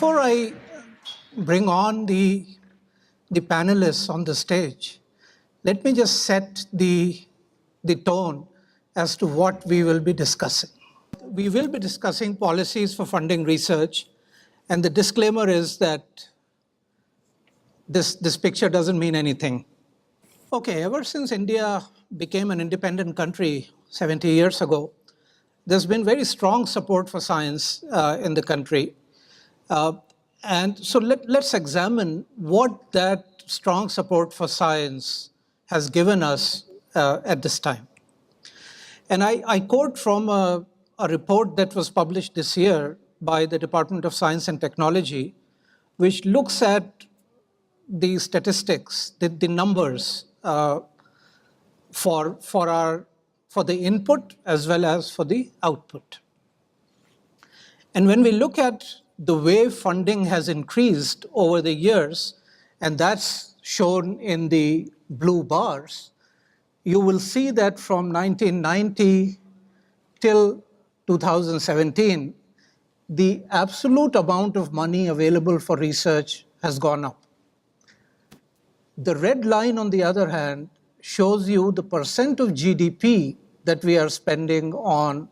Before I bring on the panelists on the stage, let me just set the tone as to what we will be discussing. We will be discussing policies for funding research, and the disclaimer is that this picture doesn't mean anything. Okay, ever since India became an independent country 70 years ago, there's been very strong support for science in the country. And so let's examine what that strong support for science has given us at this time. And I quote from a report that was published this year by the Department of Science and Technology, which looks at the statistics, the numbers for the input as well as for the output. And when we look at the way funding has increased over the years, and that's shown in the blue bars, you will see that from 1990 till 2017, the absolute amount of money available for research has gone up. The red line, on the other hand, shows you the percent of GDP that we are spending on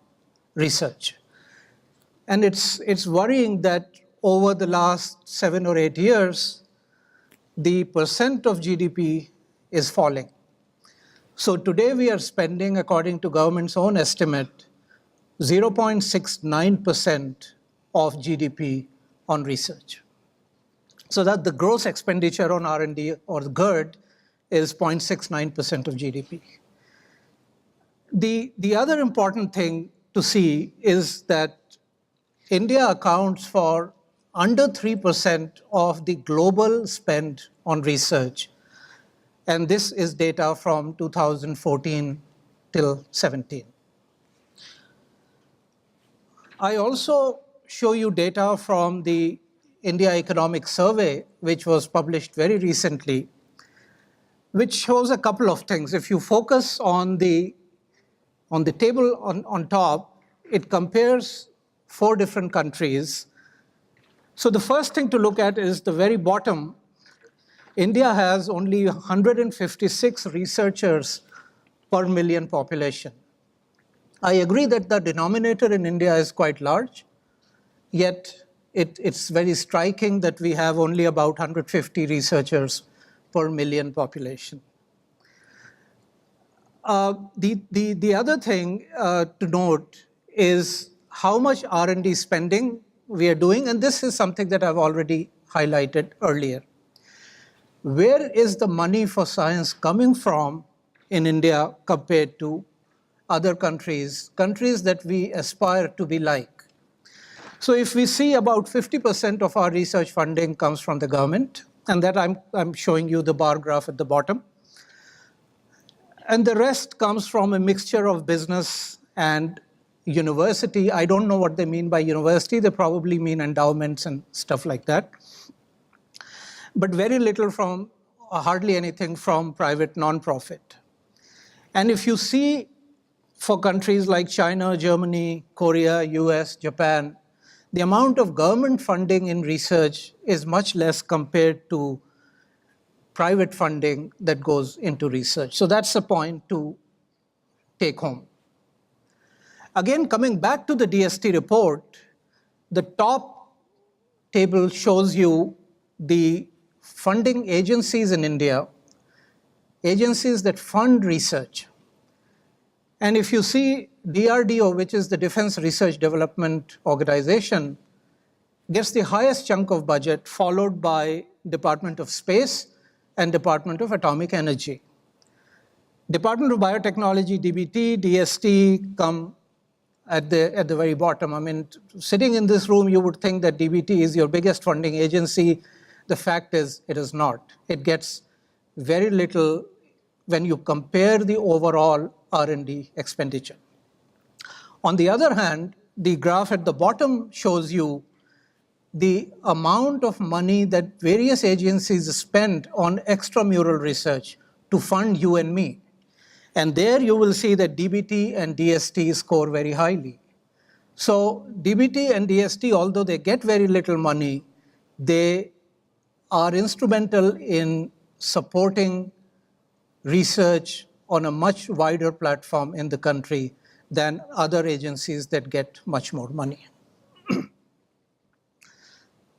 research. And it's worrying that over the last 7 or 8 years, the percent of GDP is falling. So today we are spending, according to government's own estimate, 0.69% of GDP on research. So that the gross expenditure on R&D, or the GERD, is 0.69% of GDP. The other important thing to see is that India accounts for under 3% of the global spend on research. And this is data from 2014 till 17. I also show you data from the India Economic Survey, which was published very recently, which shows a couple of things. If you focus on the table on top, it compares 4 different countries. So the first thing to look at is the very bottom. India has only 156 researchers per million population. I agree that the denominator in India is quite large, yet it's very striking that we have only about 150 researchers per million population. The other thing to note is how much R&D spending we are doing, and this is something that I've already highlighted earlier. Where is the money for science coming from in India compared to other countries that we aspire to be like? So if we see about 50% of our research funding comes from the government, and that I'm showing you the bar graph at the bottom. And the rest comes from a mixture of business and university. I don't know what they mean by university. They probably mean endowments and stuff like that. But very little from, hardly anything from private nonprofit. And if you see for countries like China, Germany, Korea, US, Japan, the amount of government funding in research is much less compared to private funding that goes into research. So that's a point to take home. Again, coming back to the DST report, the top table shows you the funding agencies in India, agencies that fund research. And if you see DRDO, which is the Defense Research Development Organization, gets the highest chunk of budget, followed by Department of Space and Department of Atomic Energy. Department of Biotechnology, DBT, DST come at the very bottom. I mean, sitting in this room, you would think that DBT is your biggest funding agency. The fact is, it is not. It gets very little when you compare the overall R&D expenditure. On the other hand, the graph at the bottom shows you the amount of money that various agencies spend on extramural research to fund you and me. And there you will see that DBT and DST score very highly. So DBT and DST, although they get very little money, They are instrumental in supporting research on a much wider platform in the country than other agencies that get much more money.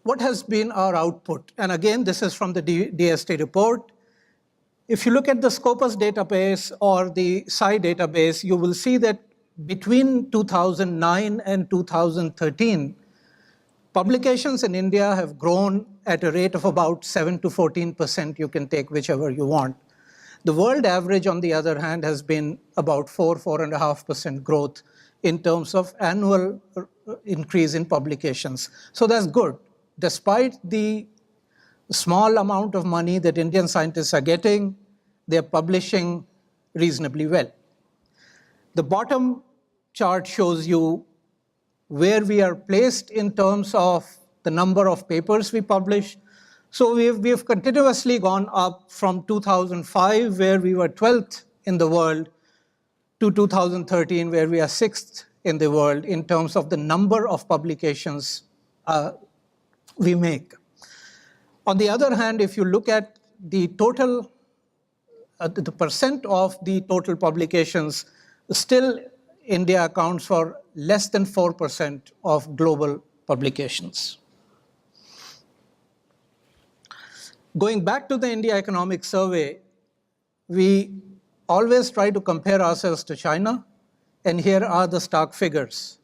What has been our output? And again, this is from the DST report. If you look at the Scopus database or the Sci database, you will see that between 2009 and 2013, publications in India have grown at a rate of about 7 to 14%. You can take whichever you want. The world average, on the other hand, has been about 4.5% growth in terms of annual increase in publications. So that's good. Despite the small amount of money that Indian scientists are getting, they're publishing reasonably well. The bottom chart shows you where we are placed in terms of the number of papers we publish. So we've continuously gone up from 2005, where we were 12th in the world, to 2013, where we are 6th in the world in terms of the number of publications we make. On the other hand, if you look at the total, the percent of the total publications, still India accounts for less than 4% of global publications. Going back to the India Economic Survey, we always try to compare ourselves to China, and here are the stark figures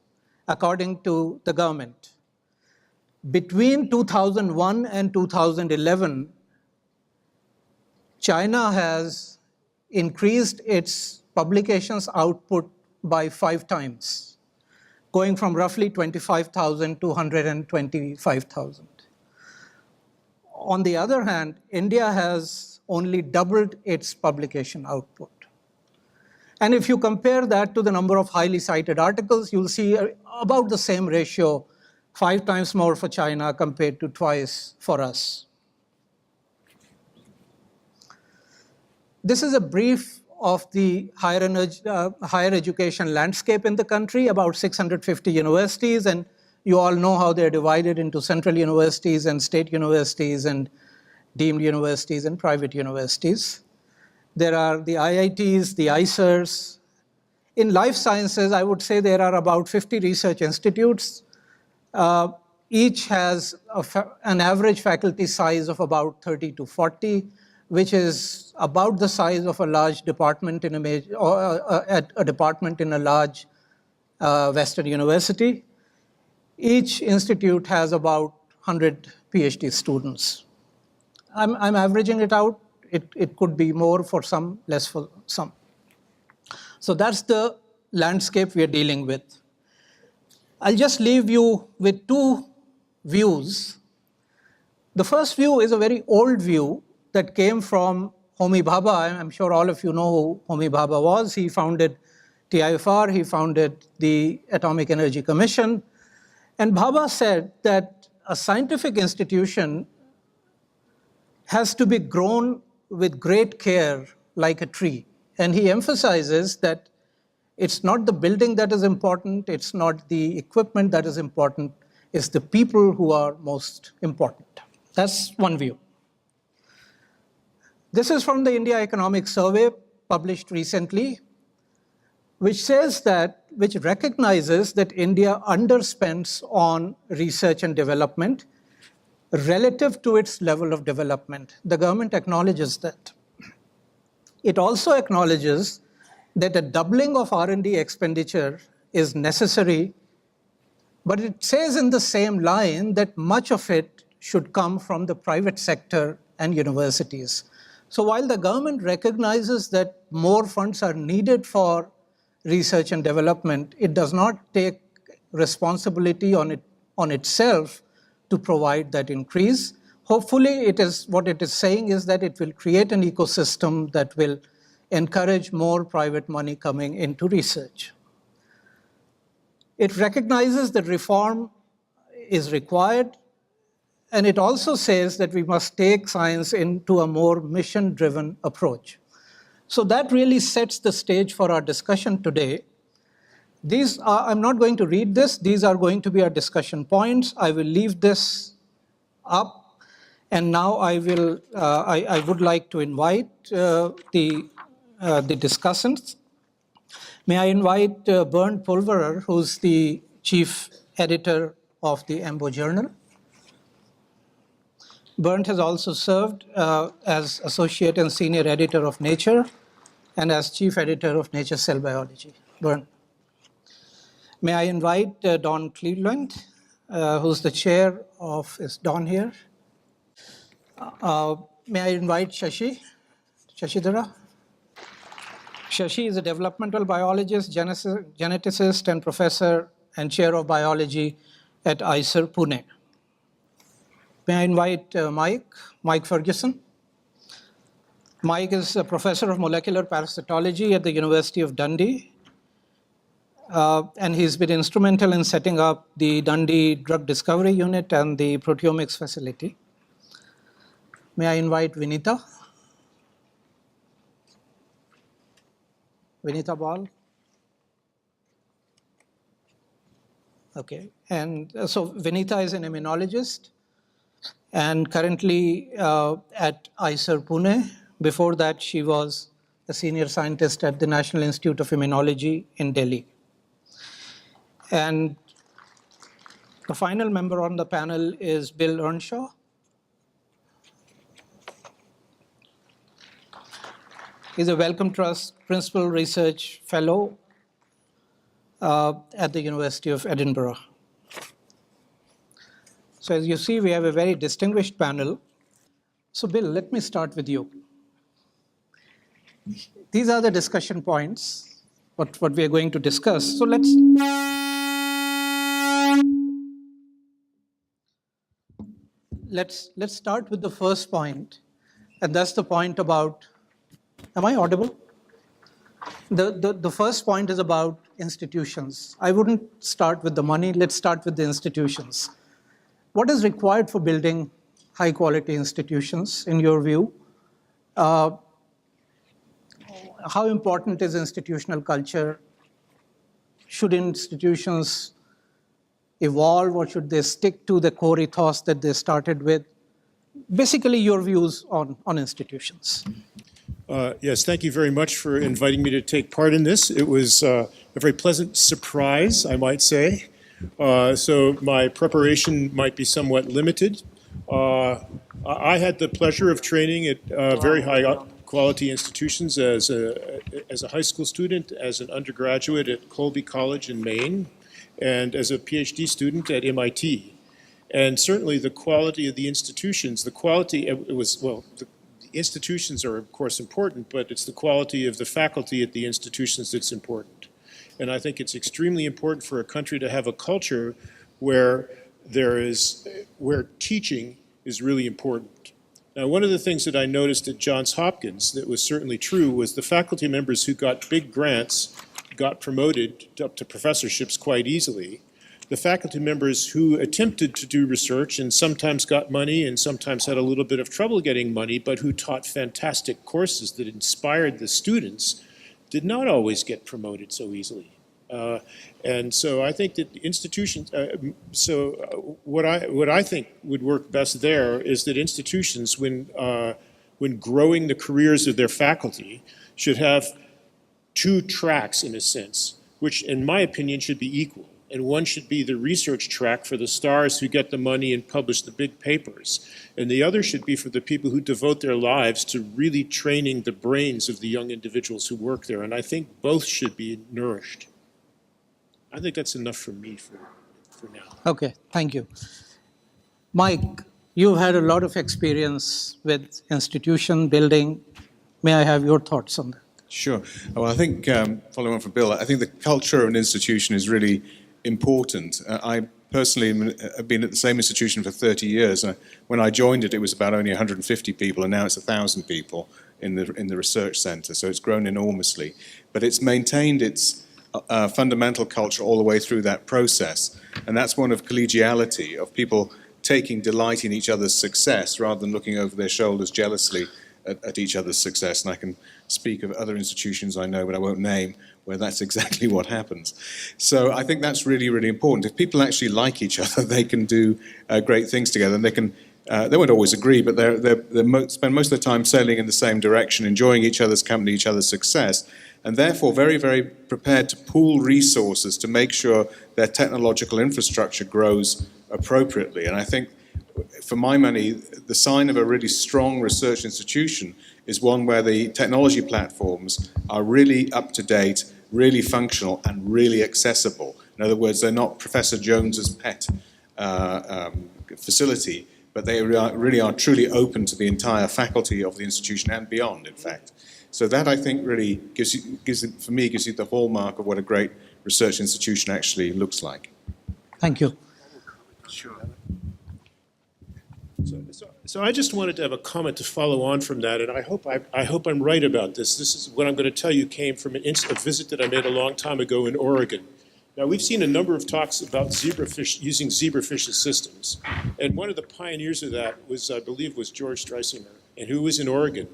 according to the government. Between 2001 and 2011, China has increased its publications output by 5 times, going from roughly 25,000 to 125,000. On the other hand, India has only doubled its publication output. And if you compare that to the number of highly cited articles, you'll see about the same ratio, 5 times more for China compared to twice for us. This is a brief of the higher education landscape in the country, about 650 universities, and you all know how they're divided into central universities and state universities and deemed universities and private universities. There are the IITs, the ICERs. In life sciences, I would say there are about 50 research institutes. Each has an average faculty size of about 30 to 40, which is about the size of a large department in a department in a large Western university. Each institute has about 100 PhD students. I'm averaging it out. It could be more for some, less for some. So that's the landscape we are dealing with. I'll just leave you with 2 views. The first view is a very old view that came from Homi Bhabha. I'm sure all of you know who Homi Bhabha was. He founded TIFR, he founded the Atomic Energy Commission. And Bhabha said that a scientific institution has to be grown with great care like a tree. And he emphasizes that it's not the building that is important, it's not the equipment that is important, it's the people who are most important. That's one view. This is from the India Economic Survey published recently, which recognizes that India underspends on research and development relative to its level of development. The government acknowledges that. It also acknowledges that a doubling of R&D expenditure is necessary, but it says in the same line that much of it should come from the private sector and universities. So while the government recognizes that more funds are needed for research and development, it does not take responsibility on itself to provide that increase. Hopefully, what it is saying is that it will create an ecosystem that will encourage more private money coming into research. It recognizes that reform is required, and it also says that we must take science into a more mission-driven approach. So that really sets the stage for our discussion today. I'm not going to read this. These are going to be our discussion points. I will leave this up. And now I would like to invite the discussants. May I invite Bernd Pulverer, who's the chief editor of the EMBO Journal. Bernd has also served as associate and senior editor of Nature and as chief editor of Nature Cell Biology. Bernd. May I invite Don Cleveland, who's the chair of, is Don here? May I invite Shashidhara? Shashi is a developmental biologist, geneticist, and professor and chair of biology at ICCB, Pune. May I invite Mike Ferguson? Mike is a professor of molecular parasitology at the University of Dundee. And he's been instrumental in setting up the Dundee Drug Discovery Unit and the proteomics facility. May I invite Vinita? Vinita Bal? Okay, and so Vinita is an immunologist and currently at ICCB Pune. Before that, she was a senior scientist at the National Institute of Immunology in Delhi. And the final member on the panel is Bill Earnshaw. He's a Wellcome Trust Principal Research Fellow at the University of Edinburgh. So as you see, we have a very distinguished panel. So Bill, let me start with you. These are the discussion points, what we are going to discuss. So let's start with the first point, and that's the point about, am I audible? The first point is about institutions. I wouldn't start with the money, let's start with the institutions. What is required for building high quality institutions, in your view? How important is institutional culture? Should institutions evolve, or should they stick to the core ethos that they started with? Basically, your views on institutions. Yes, thank you very much for inviting me to take part in this. It was a very pleasant surprise, I might say. So my preparation might be somewhat limited. I had the pleasure of training at very high quality institutions as a high school student, as an undergraduate at Colby College in Maine, and as a PhD student at MIT. And certainly the quality of the institutions, the institutions are of course important, but it's the quality of the faculty at the institutions that's important. And I think it's extremely important for a country to have a culture where teaching is really important. Now, one of the things that I noticed at Johns Hopkins that was certainly true was the faculty members who got big grants got promoted up to professorships quite easily. The faculty members who attempted to do research and sometimes got money and sometimes had a little bit of trouble getting money, but who taught fantastic courses that inspired the students, did not always get promoted so easily. And so I think that institutions, what I think would work best there is that institutions, when growing the careers of their faculty, should have two tracks in a sense, which in my opinion should be equal. And one should be the research track for the stars who get the money and publish the big papers. And the other should be for the people who devote their lives to really training the brains of the young individuals who work there. And I think both should be nourished. I think that's enough for me for now. Okay, thank you. Mike, you've had a lot of experience with institution building. May I have your thoughts on that? Sure. Well, I think, following on from Bill, I think the culture of an institution is really important. I personally have been at the same institution for 30 years. When I joined it, it was about only 150 people, and now it's 1,000 people in the research centre. So it's grown enormously. But it's maintained its fundamental culture all the way through that process. And that's one of collegiality, of people taking delight in each other's success rather than looking over their shoulders jealously at each other's success. And I can speak of other institutions I know, but I won't name, where that's exactly what happens. So I think that's really, really important. If people actually like each other, they can do great things together, and they can They won't always agree, but they spend most of their time sailing in the same direction, enjoying each other's company, each other's success, and therefore very, very prepared to pool resources to make sure their technological infrastructure grows appropriately. And I think, for my money, the sign of a really strong research institution is one where the technology platforms are really up to date, really functional, and really accessible. In other words, they're not Professor Jones's pet facility, but they really are truly open to the entire faculty of the institution and beyond, in fact. So that, I think, really gives you the hallmark of what a great research institution actually looks like. Thank you. Sure. So I just wanted to have a comment to follow on from that, and I hope I'm right about this. This is what I'm going to tell you came from a visit that I made a long time ago in Oregon. Now, we've seen a number of talks about zebrafish, using zebrafish as systems, and one of the pioneers of that was, I believe, was George Streisinger, and who was in Oregon.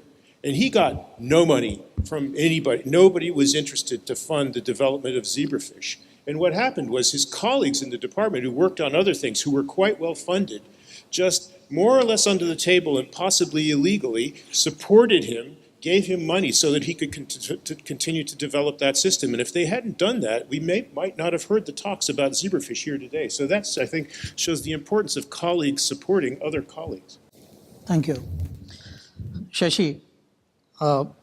And he got no money from anybody. Nobody was interested to fund the development of zebrafish. And what happened was his colleagues in the department who worked on other things, who were quite well funded, just more or less under the table and possibly illegally supported him, gave him money so that he could continue to develop that system. And if they hadn't done that, we might not have heard the talks about zebrafish here today. So that's, I think, shows the importance of colleagues supporting other colleagues. Thank you. Shashi,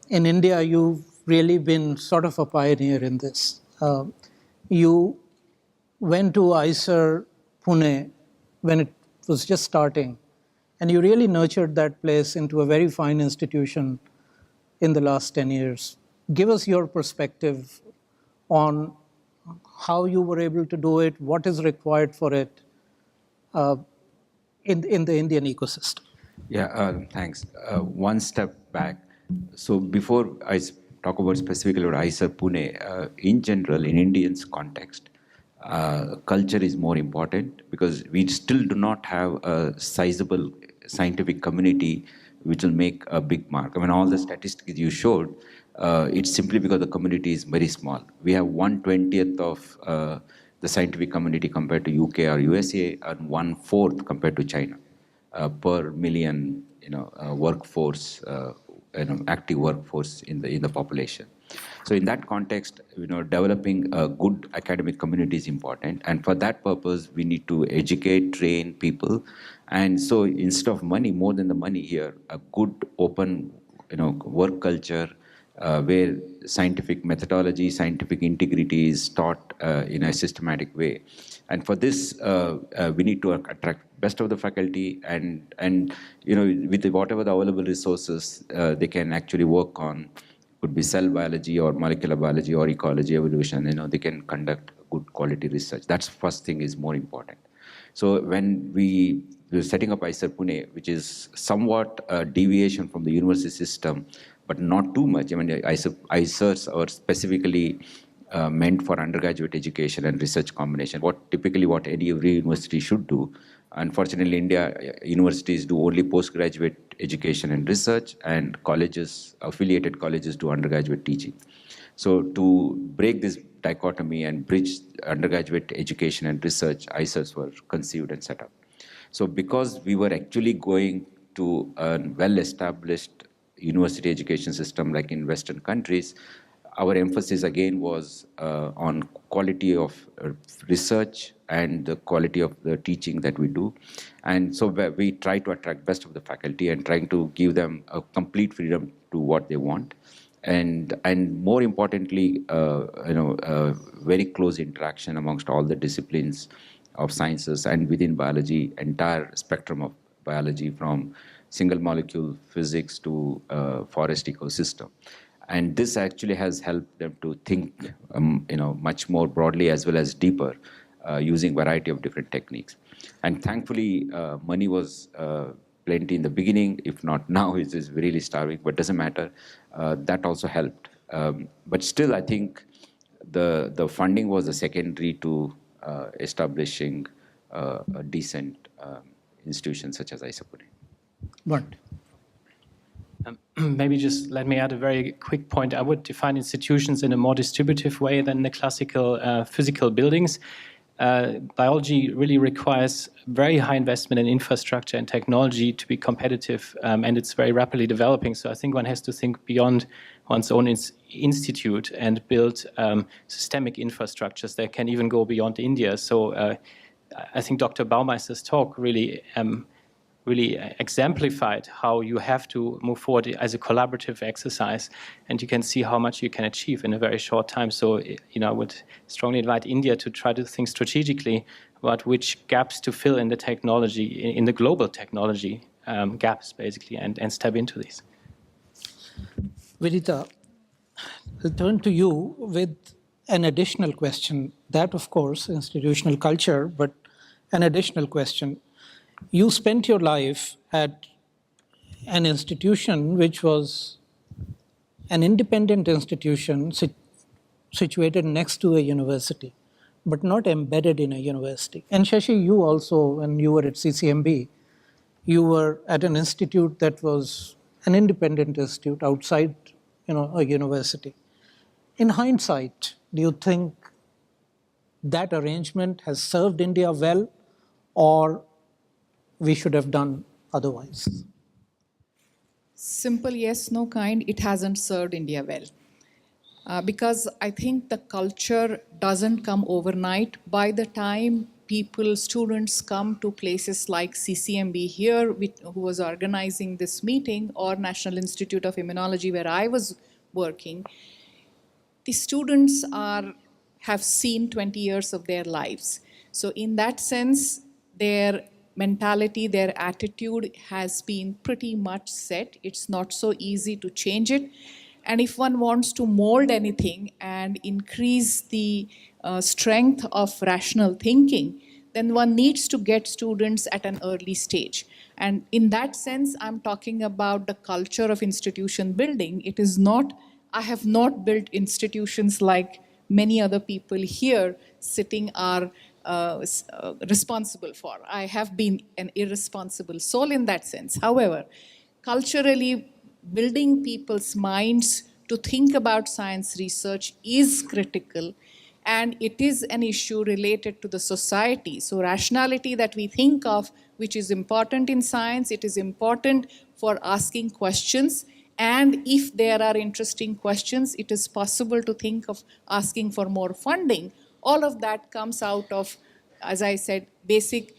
in India, you've really been sort of a pioneer in this. You went to ICER Pune when it was just starting, and you really nurtured that place into a very fine institution in the last 10 years. Give us your perspective on how you were able to do it, what is required for it in the Indian ecosystem. Yeah, thanks. One step back. So before I talk about specifically about ICER Pune, in general, in Indians' context, culture is more important because we still do not have a sizable scientific community which will make a big mark. I mean, all the statistics you showed, it's simply because the community is very small. We have 1/20th of the scientific community compared to UK or USA, and 1/4 compared to China per million, workforce, active workforce in the population. So in that context, developing a good academic community is important, and for that purpose, we need to educate, train people, and so instead of money, more than the money here, a good open, work culture where scientific methodology, scientific integrity is taught in a systematic way, and for this, we need to attract best of the faculty, and with whatever the available resources they can actually work on. Could be cell biology or molecular biology or ecology, evolution, they can conduct good quality research. That's first thing is more important. So when we were setting up ICER Pune, which is somewhat a deviation from the university system, but not too much. I mean, ICERs are specifically meant for undergraduate education and research combination, what every university should do. Unfortunately, India, universities do only postgraduate education and research, and colleges, affiliated colleges, do undergraduate teaching. So to break this dichotomy and bridge undergraduate education and research, ICERs were conceived and set up. So because we were actually going to a well-established university education system like in Western countries, our emphasis again was on quality of research and the quality of the teaching that we do. And so we try to attract best of the faculty and trying to give them a complete freedom to what they want. And more importantly, very close interaction amongst all the disciplines of sciences and within biology, entire spectrum of biology from single molecule physics to forest ecosystem. And this actually has helped them to think, much more broadly as well as deeper, using variety of different techniques. And thankfully, money was plenty in the beginning. If not now, it is really starving, but doesn't matter. That also helped. But still, I think the funding was a secondary to establishing a decent institution such as ICER Pune. But Maybe just let me add a very quick point. I would define institutions in a more distributive way than the classical physical buildings. biology really requires very high investment in infrastructure and technology to be competitive, and it's very rapidly developing. So I think one has to think beyond one's own institute and build systemic infrastructures that can even go beyond India. So I think Dr. Baumeister's talk really exemplified how you have to move forward as a collaborative exercise, and you can see how much you can achieve in a very short time. So, I would strongly invite India to try to think strategically about which gaps to fill in the technology, in the global technology gaps, basically, and step into these. Vidita, I'll turn to you with an additional question. That, of course, institutional culture, but an additional question. You spent your life at an institution which was an independent institution situated next to a university, but not embedded in a university. And Shashi, you also, when you were at CCMB, you were at an institute that was an independent institute outside, a university. In hindsight, do you think that arrangement has served India well, or we should have done otherwise? Simple yes, no kind, it hasn't served India well. Because I think the culture doesn't come overnight. By the time students come to places like CCMB here, who was organizing this meeting, or National Institute of Immunology, where I was working, the students have seen 20 years of their lives. So in that sense, their mentality, their attitude has been pretty much set. It's not so easy to change it. And if one wants to mold anything and increase the strength of rational thinking, then one needs to get students at an early stage. And in that sense, I'm talking about the culture of institution building. It is not, I have not built institutions like many other people here sitting are responsible for. I have been an irresponsible soul in that sense. However, culturally, building people's minds to think about science research is critical, and it is an issue related to the society. So rationality that we think of, which is important in science, it is important for asking questions. And if there are interesting questions, it is possible to think of asking for more funding. All of that comes out of, as I said, basic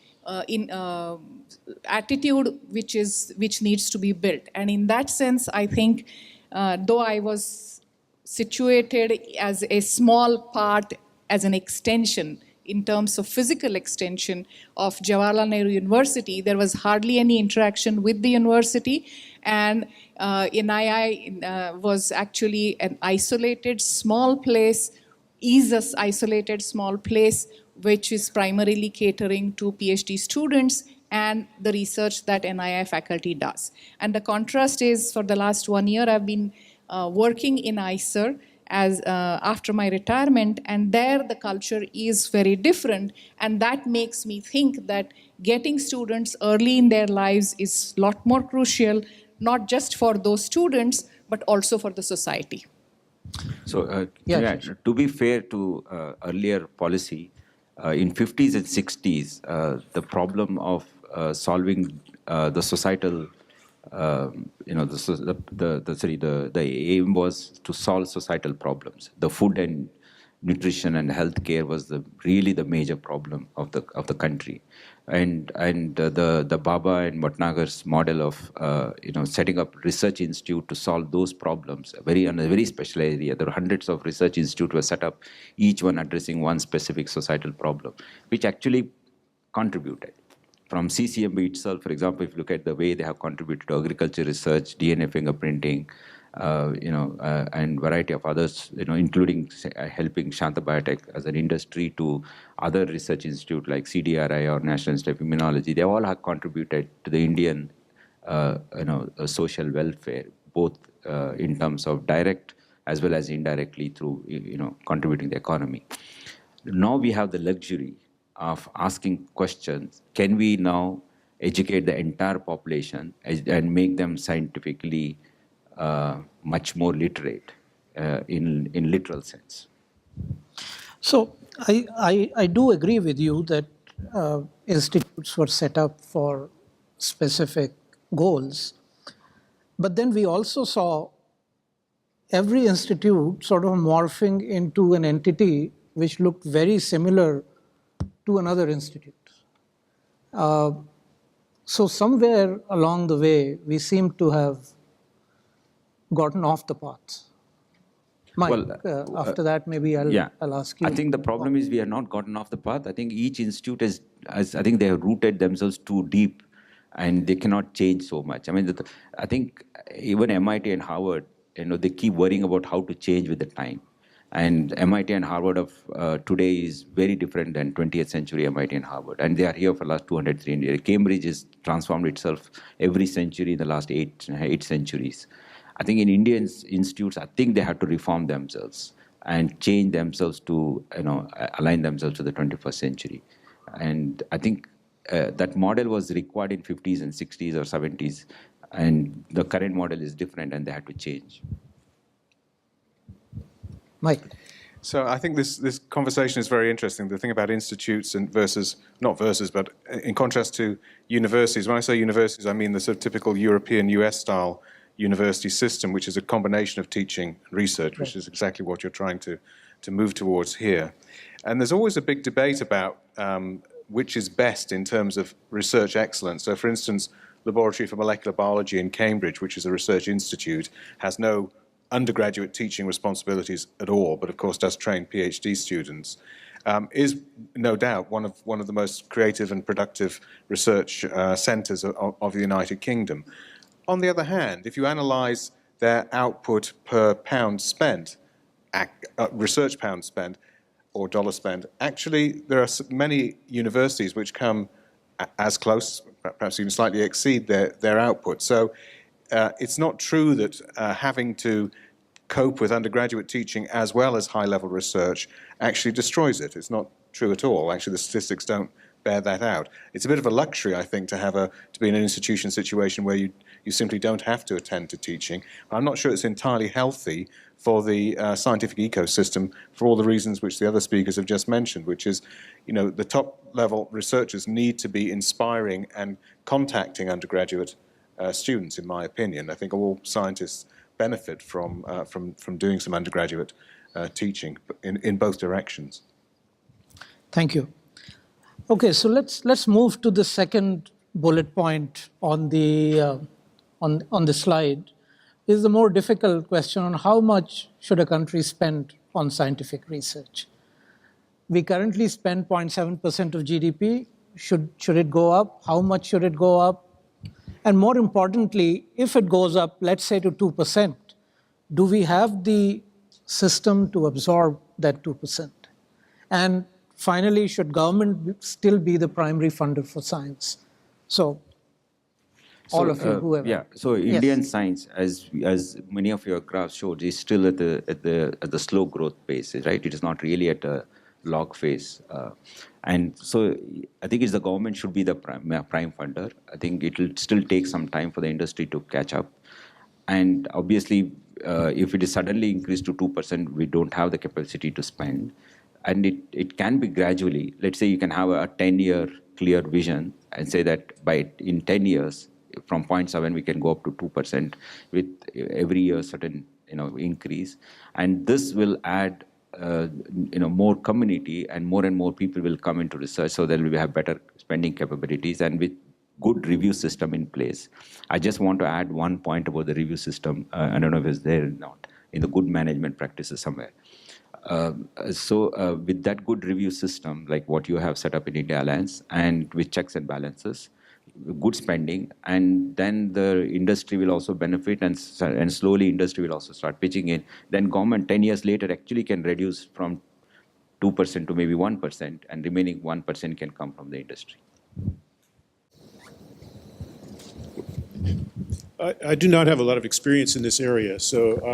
attitude which needs to be built. And in that sense, I think, though I was situated as a small part, as an extension, in terms of physical extension of Jawaharlal Nehru University, there was hardly any interaction with the university. And NII was actually an isolated small place, which is primarily catering to PhD students and the research that NII faculty does. And the contrast is, for the last 1 year, I've been working in ICER after my retirement, and there the culture is very different, and that makes me think that getting students early in their lives is a lot more crucial, not just for those students, but also for the society. So, to be fair to earlier policy, in 50s and 60s, the problem of solving the societal, the aim was to solve societal problems. The food and nutrition and healthcare was really the major problem of the country, and the Baba and Bhatnagar's model of setting up research institute to solve those problems, a very special area. There were hundreds of research institutes were set up, each one addressing one specific societal problem, which actually contributed. From CCMB itself, for example, if you look at the way they have contributed to agriculture research, DNA fingerprinting, and variety of others, including helping Shanta Biotech as an industry to other research institute like CDRI or National Institute of Immunology, they all have contributed to the Indian, social welfare, both in terms of direct as well as indirectly through, contributing the economy. Now we have the luxury of asking questions. Can we now educate the entire population and make them scientifically much more literate in literal sense? So I do agree with you that institutes were set up for specific goals. But then we also saw every institute sort of morphing into an entity which looked very similar to another institute. So somewhere along the way, we seem to have gotten off the path. Mike, after that, maybe I'll ask you. I think the problem is we have not gotten off the path. I think each institute I think they have rooted themselves too deep and they cannot change so much. I mean, I think even MIT and Harvard, they keep worrying about how to change with the time. And MIT and Harvard of today is very different than 20th century MIT and Harvard. And they are here for the last 200, 300 years. Cambridge has transformed itself every century in the last eight centuries. I think in Indian institutes, I think they have to reform themselves and change themselves to, align themselves to the 21st century. And I think that model was required in 50s and 60s or 70s. And the current model is different and they had to change. Mike. So I think this conversation is very interesting. The thing about institutes and but in contrast to universities. When I say universities, I mean the sort of typical European, US style university system, which is a combination of teaching and research, which is exactly what you're trying to move towards here. And there's always a big debate about which is best in terms of research excellence. So for instance, Laboratory for Molecular Biology in Cambridge, which is a research institute, has no undergraduate teaching responsibilities at all, but of course does train PhD students, is no doubt one of the most creative and productive research centres of the United Kingdom. On the other hand, if you analyse their output per pound spent, research pound spent or dollar spent, actually there are many universities which come as close, perhaps even slightly exceed their output. So it's not true that having to cope with undergraduate teaching as well as high-level research actually destroys it. It's not true at all. Actually, the statistics don't bear that out. It's a bit of a luxury, I think, to be in an institution situation where you simply don't have to attend to teaching. I'm not sure it's entirely healthy for the scientific ecosystem for all the reasons which the other speakers have just mentioned, which is, the top-level researchers need to be inspiring and contacting undergraduate students, in my opinion. I think all scientists benefit from doing some undergraduate teaching in both directions. Thank you. Okay, so let's move to the second bullet point on the slide. This is the more difficult question on how much should a country spend on scientific research. We currently spend 0.7% of GDP. Should it go up? How much should it go up? And more importantly, if it goes up, let's say to 2%, do we have the system to absorb that 2%? And finally, should government still be the primary funder for science? So all of you, whoever. Yeah. So Indian science, as many of your graphs showed, is still at the slow growth pace, right? It is not really at a log phase, and so I think the government should be the prime funder. I think it will still take some time for the industry to catch up, and obviously, if it is suddenly increased to 2%, we don't have the capacity to spend, and it can be gradually. Let's say you can have a 10-year clear vision and say that in 10 years. From 0.7 we can go up to 2% with every year certain increase, and this will add more community and more people will come into research, so that we have better spending capabilities and with good review system in place. I just want to add one point about the review system. I don't know if it's there or not in the good management practices somewhere. So with that good review system, like what you have set up in India Alliance, and with checks and balances, good spending, and then the industry will also benefit, and slowly industry will also start pitching in. Then government 10 years later actually can reduce from 2% to maybe 1%, and remaining 1% can come from the industry. I do not have a lot of experience in this area, so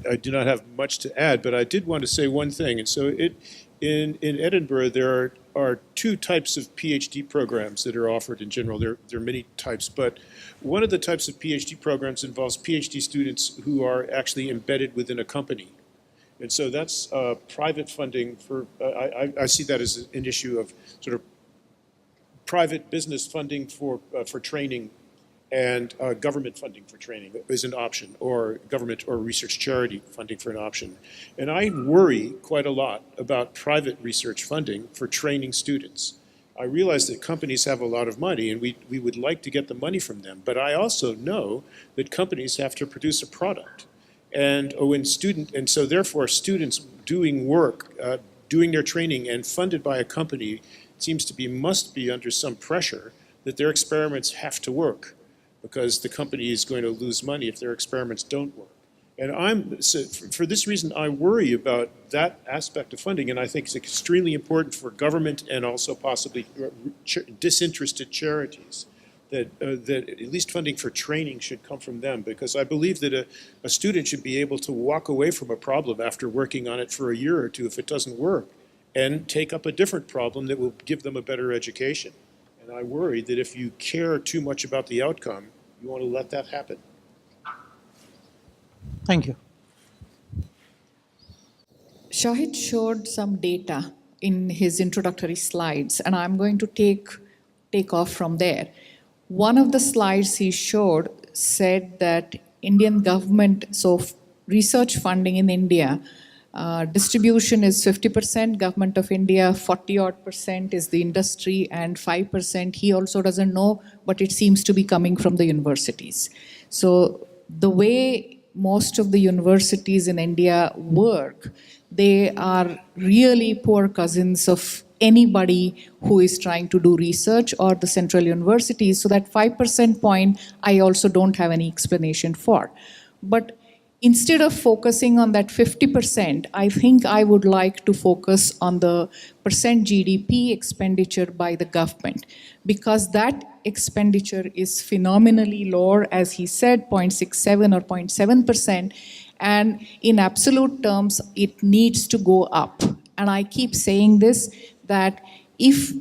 I do not have much to add, but I did want to say one thing. And so in Edinburgh, there are two types of PhD programs that are offered in general. There are many types, but one of the types of PhD programs involves PhD students who are actually embedded within a company. And so that's private funding for, I see that as an issue of sort of private business funding for training, and government funding for training is an option, or government or research charity funding for an option. And I worry quite a lot about private research funding for training students. I realize that companies have a lot of money, and we would like to get the money from them, but I also know that companies have to produce a product. And so therefore students doing work, doing their training and funded by a company must be under some pressure that their experiments have to work, because the company is going to lose money if their experiments don't work. And so for this reason, I worry about that aspect of funding, and I think it's extremely important for government and also possibly disinterested charities that at least funding for training should come from them, because I believe that a student should be able to walk away from a problem after working on it for a year or two if it doesn't work, and take up a different problem that will give them a better education. And I worry that if you care too much about the outcome, you want to let that happen. Thank you. Shahid showed some data in his introductory slides, and I'm going to take off from there. One of the slides he showed said that Indian government, so research funding in India, distribution is 50%, government of India, 40-odd% is the industry, and 5% he also doesn't know, but it seems to be coming from the universities. So the way most of the universities in India work, they are really poor cousins of anybody who is trying to do research or the central universities. So that 5% point, I also don't have any explanation for. But instead of focusing on that 50%, I think I would like to focus on the percent GDP expenditure by the government, because that expenditure is phenomenally lower, as he said, 0.67 or 0.7%. And in absolute terms, it needs to go up. And I keep saying this, that if,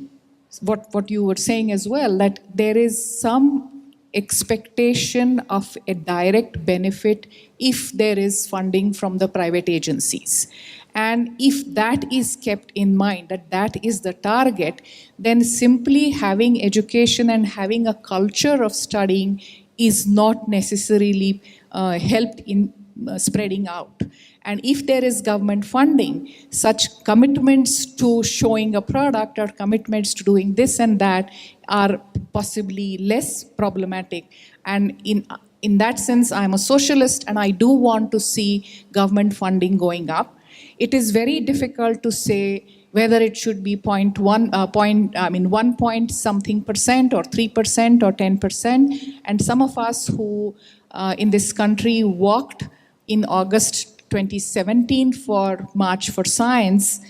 what you were saying as well, that there is some expectation of a direct benefit if there is funding from the private agencies. And if that is kept in mind, that that is the target, then simply having education and having a culture of studying is not necessarily helped in spreading out. And if there is government funding, such commitments to showing a product or commitments to doing this and that are possibly less problematic. And in that sense, I'm a socialist and I do want to see government funding going up. It is very difficult to say whether it should be 1 point something percent or 3% or 10%. And some of us who in this country walked in August 2017 for March for Science,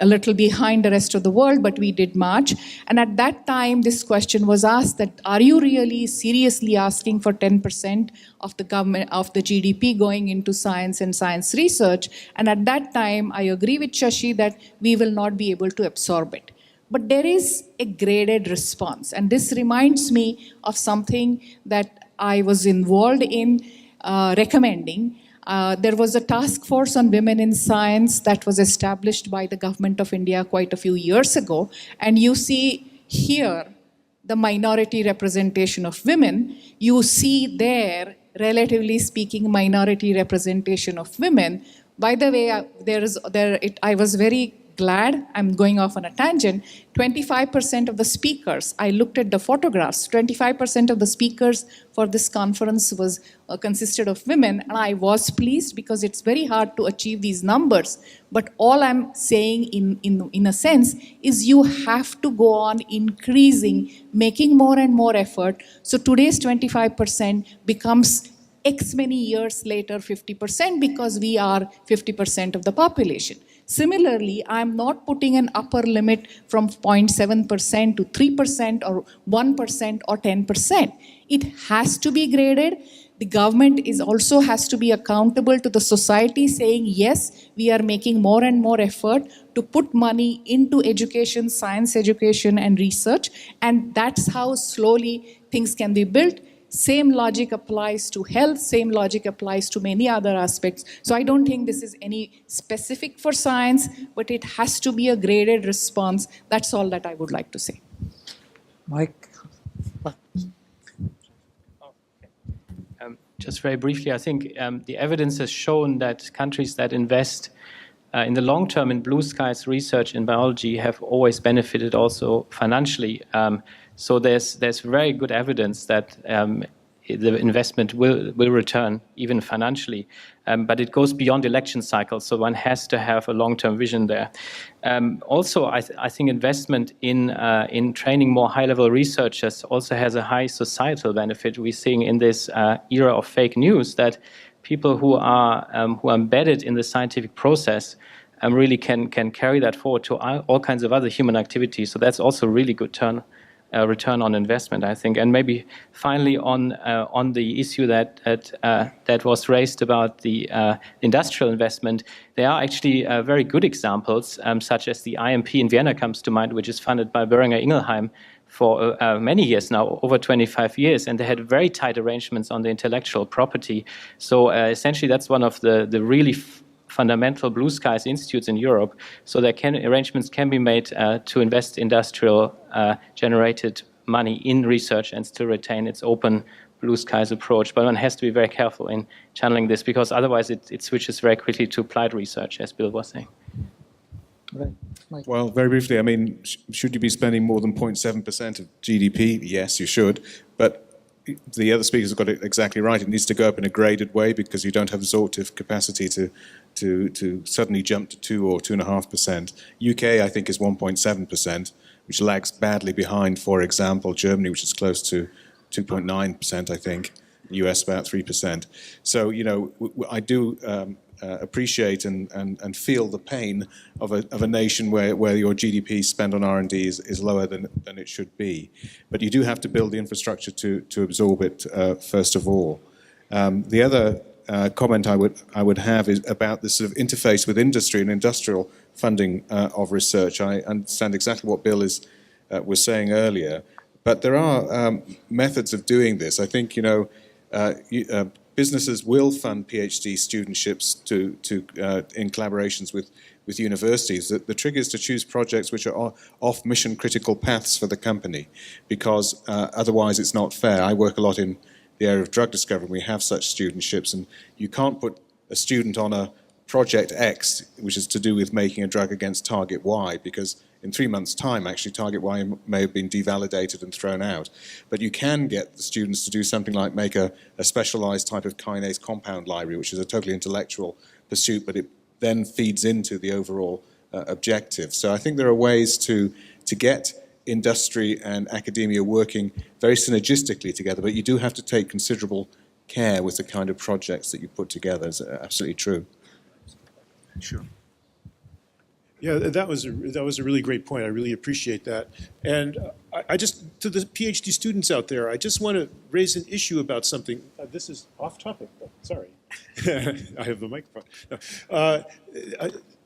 a little behind the rest of the world, but we did march. And at that time, this question was asked that, are you really seriously asking for 10% of the government, of the GDP going into science and science research? And at that time, I agree with Shashi that we will not be able to absorb it. But there is a graded response. And this reminds me of something that I was involved in recommending. There was a task force on women in science that was established by the government of India quite a few years ago. And you see here the minority representation of women. You see there, relatively speaking, minority representation of women. By the way, I was very glad, I'm going off on a tangent, 25% of the speakers, I looked at the photographs, 25% of the speakers for this conference was consisted of women, and I was pleased because it's very hard to achieve these numbers. But all I'm saying in a sense is you have to go on increasing, making more and more effort. So today's 25% becomes X many years later 50% because we are 50% of the population. Similarly, I'm not putting an upper limit from 0.7% to 3% or 1% or 10%. It has to be graded. The government also has to be accountable to the society, saying, yes, we are making more and more effort to put money into education, science education and research. And that's how slowly things can be built. Same logic applies to health, same logic applies to many other aspects. So I don't think this is any specific for science, but it has to be a graded response. That's all that I would like to say. Mike? Just very briefly, I think the evidence has shown that countries that invest in the long term in blue skies research in biology have always benefited also financially. So there's very good evidence that the investment will return even financially, but it goes beyond election cycles, so one has to have a long-term vision there. Also, I think investment in training more high-level researchers also has a high societal benefit. We're seeing in this era of fake news that people who are embedded in the scientific process really can carry that forward to all kinds of other human activities. So that's also a really good return on investment, I think. And maybe finally on the issue that was raised about the industrial investment, there are actually very good examples, such as the IMP in Vienna comes to mind, which is funded by Boehringer Ingelheim for many years now, over 25 years, and they had very tight arrangements on the intellectual property. So essentially that's one of the really fundamental blue skies institutes in Europe. So arrangements can be made to invest industrial generated money in research and still retain its open blue skies approach. But one has to be very careful in channeling this, because otherwise it switches very quickly to applied research, as Bill was saying. Right. Mike? Well, very briefly, I mean, should you be spending more than 0.7% of GDP? Yes, you should. But the other speakers have got it exactly right. It needs to go up in a graded way, because you don't have absorptive capacity to suddenly jump to 2 or 2.5%. UK, I think, is 1.7%, which lags badly behind, for example, Germany, which is close to 2.9%, I think. US about 3%. So, you know, I do appreciate and feel the pain of a nation where your GDP spent on R&D is lower than it should be. But you do have to build the infrastructure to absorb it first of all. The other comment I would have is about this sort of interface with industry and industrial funding of research. I understand exactly what Bill was saying earlier, but there are methods of doing this. I think, you know, businesses will fund PhD studentships in collaborations with universities. The trick is to choose projects which are off mission critical paths for the company, because otherwise it's not fair. I work a lot in the area of drug discovery. We have such studentships, and you can't put a student on a project X, which is to do with making a drug against target Y, because in 3 months' time, actually, target Y may have been devalidated and thrown out. But you can get the students to do something like make a specialized type of kinase compound library, which is a totally intellectual pursuit, but it then feeds into the overall objective. So I think there are ways to get industry and academia working very synergistically together, but you do have to take considerable care with the kind of projects that you put together. It's absolutely true. Sure. Yeah, that was a really great point. I really appreciate that. And I just, to the PhD students out there, I just want to raise an issue about something. This is off topic, but sorry. I have the microphone. No.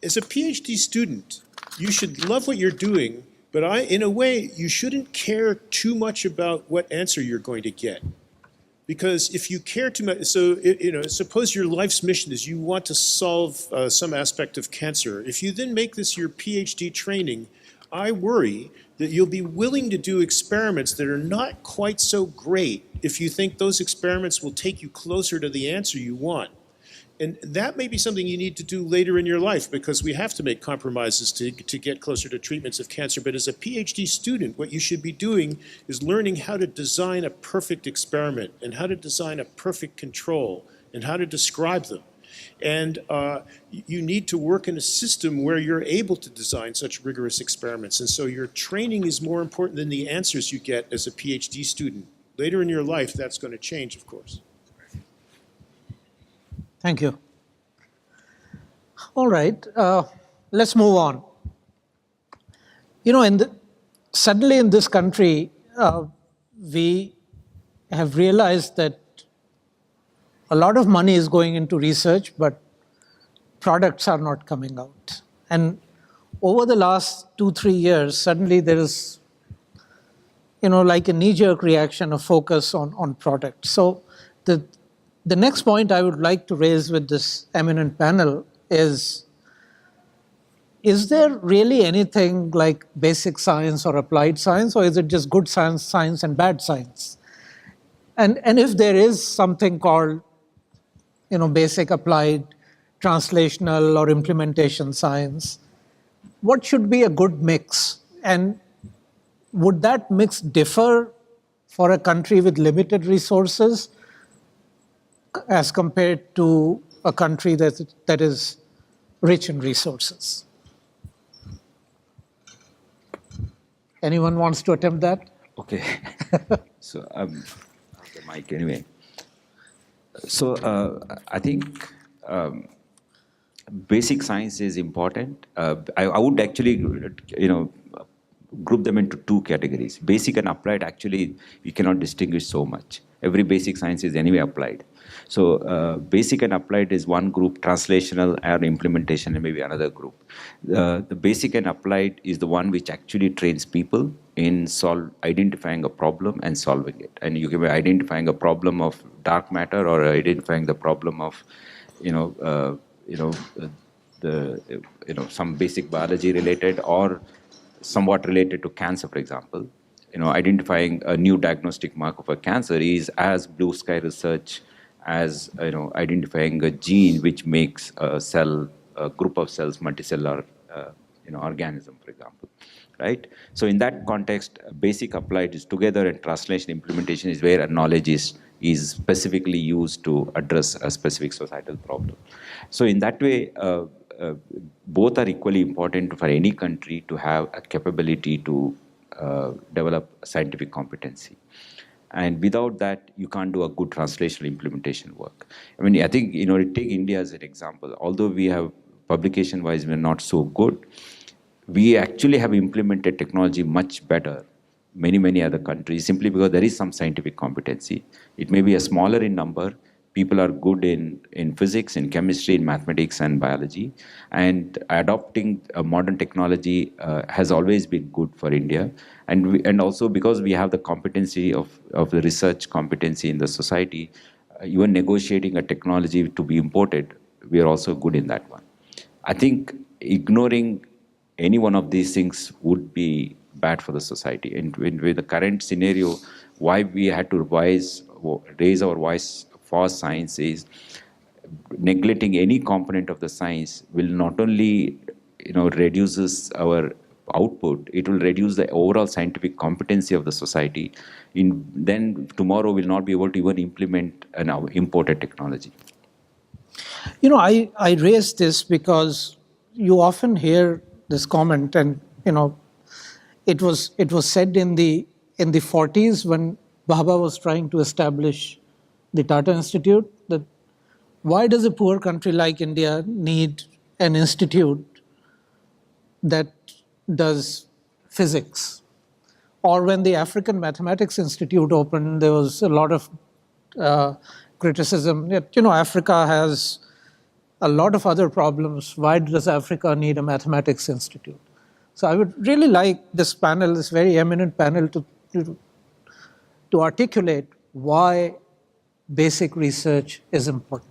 As a PhD student, you should love what you're doing, but in a way, you shouldn't care too much about what answer you're going to get. Because if you care too much, so suppose your life's mission is you want to solve some aspect of cancer. If you then make this your PhD training, I worry that you'll be willing to do experiments that are not quite so great if you think those experiments will take you closer to the answer you want. And that may be something you need to do later in your life, because we have to make compromises to get closer to treatments of cancer. But as a PhD student, what you should be doing is learning how to design a perfect experiment, and how to design a perfect control, and how to describe them. And you need to work in a system where you're able to design such rigorous experiments. And so your training is more important than the answers you get as a PhD student. Later in your life, that's going to change, of course. Thank you. All right, let's move on. You know, suddenly in this country, we have realized that a lot of money is going into research, but products are not coming out. And over the last 2-3 years, suddenly there is like a knee-jerk reaction, a focus on product. So the next point I would like to raise with this eminent panel is there really anything like basic science or applied science, or is it just good science and bad science? And if there is something called, basic, applied, translational, or implementation science, what should be a good mix? And would that mix differ for a country with limited resources as compared to a country that is rich in resources? Anyone wants to attempt that? Okay. So the mic anyway. So I think basic science is important. I would actually, group them into two categories. Basic and applied, actually, you cannot distinguish so much. Every basic science is anyway applied. So basic and applied is one group, translational and implementation and maybe another group. The basic and applied is the one which actually trains people in identifying a problem and solving it. And you can be identifying a problem of dark matter or identifying the problem of, some basic biology related or somewhat related to cancer, for example. Identifying a new diagnostic marker for cancer is as blue sky research as identifying a gene which makes a group of cells multicellular organism, for example, right? So in that context, basic applied is together, and translation implementation is where a knowledge is specifically used to address a specific societal problem. So in that way, both are equally important for any country to have a capability to develop scientific competency. And without that, you can't do a good translational implementation work. I mean, I think, take India as an example. Although we have, publication-wise, we're not so good, we actually have implemented technology much better many other countries, simply because there is some scientific competency. It may be a smaller in number. People are good in physics, in chemistry, in mathematics and biology. And adopting modern technology has always been good for India. And also because we have the competency of the research competency in the society, even negotiating a technology to be imported, we are also good in that one. I think ignoring any one of these things would be bad for the society. And with the current scenario, why we had to raise our voice for science is neglecting any component of the science will not only reduces our output, it will reduce the overall scientific competency of the society. Then tomorrow we'll not be able to even implement an imported technology. I raise this because you often hear this comment, and it was said in the 40s when Bhabha was trying to establish the Tata Institute, that why does a poor country like India need an institute that does physics? Or when the African Mathematics Institute opened, there was a lot of criticism that, Africa has a lot of other problems. Why does Africa need a mathematics institute? So I would really like this panel, this very eminent panel, to articulate why basic research is important.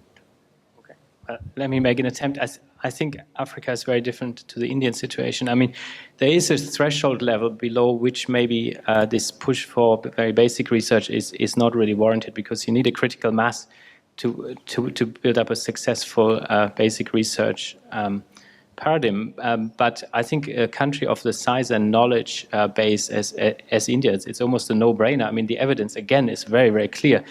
Okay, let me make an attempt. I think Africa is very different to the Indian situation. I mean, there is a threshold level below which maybe this push for very basic research is not really warranted, because you need a critical mass to build up a successful basic research paradigm. But I think a country of the size and knowledge base as India, it's almost a no-brainer. I mean, the evidence, again, is very clear.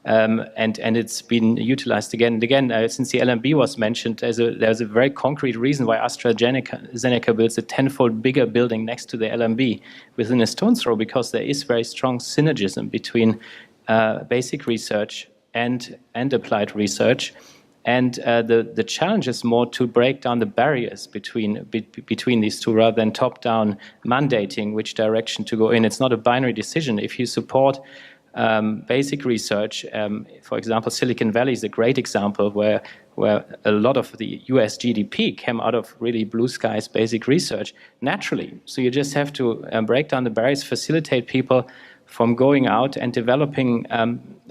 And it's been utilized again and again. Since the LMB was mentioned, there's a very concrete reason why AstraZeneca builds a 10-fold bigger building next to the LMB within a stone's throw, because there is very strong synergism between basic research and applied research. And the challenge is more to break down the barriers between these two, rather than top-down mandating which direction to go in. It's not a binary decision. If you support basic research, for example, Silicon Valley is a great example where a lot of the US GDP came out of really blue skies basic research naturally. So you just have to break down the barriers, facilitate people from going out and developing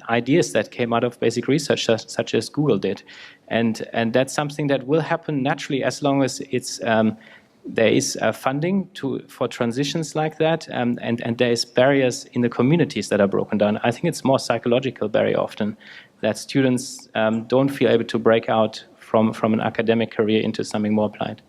ideas that came out of basic research, such as Google did. And that's something that will happen naturally as long as there is funding for transitions like that, and there is barriers in the communities that are broken down. I think it's more psychological very often, that students don't feel able to break out from an academic career into something more applied.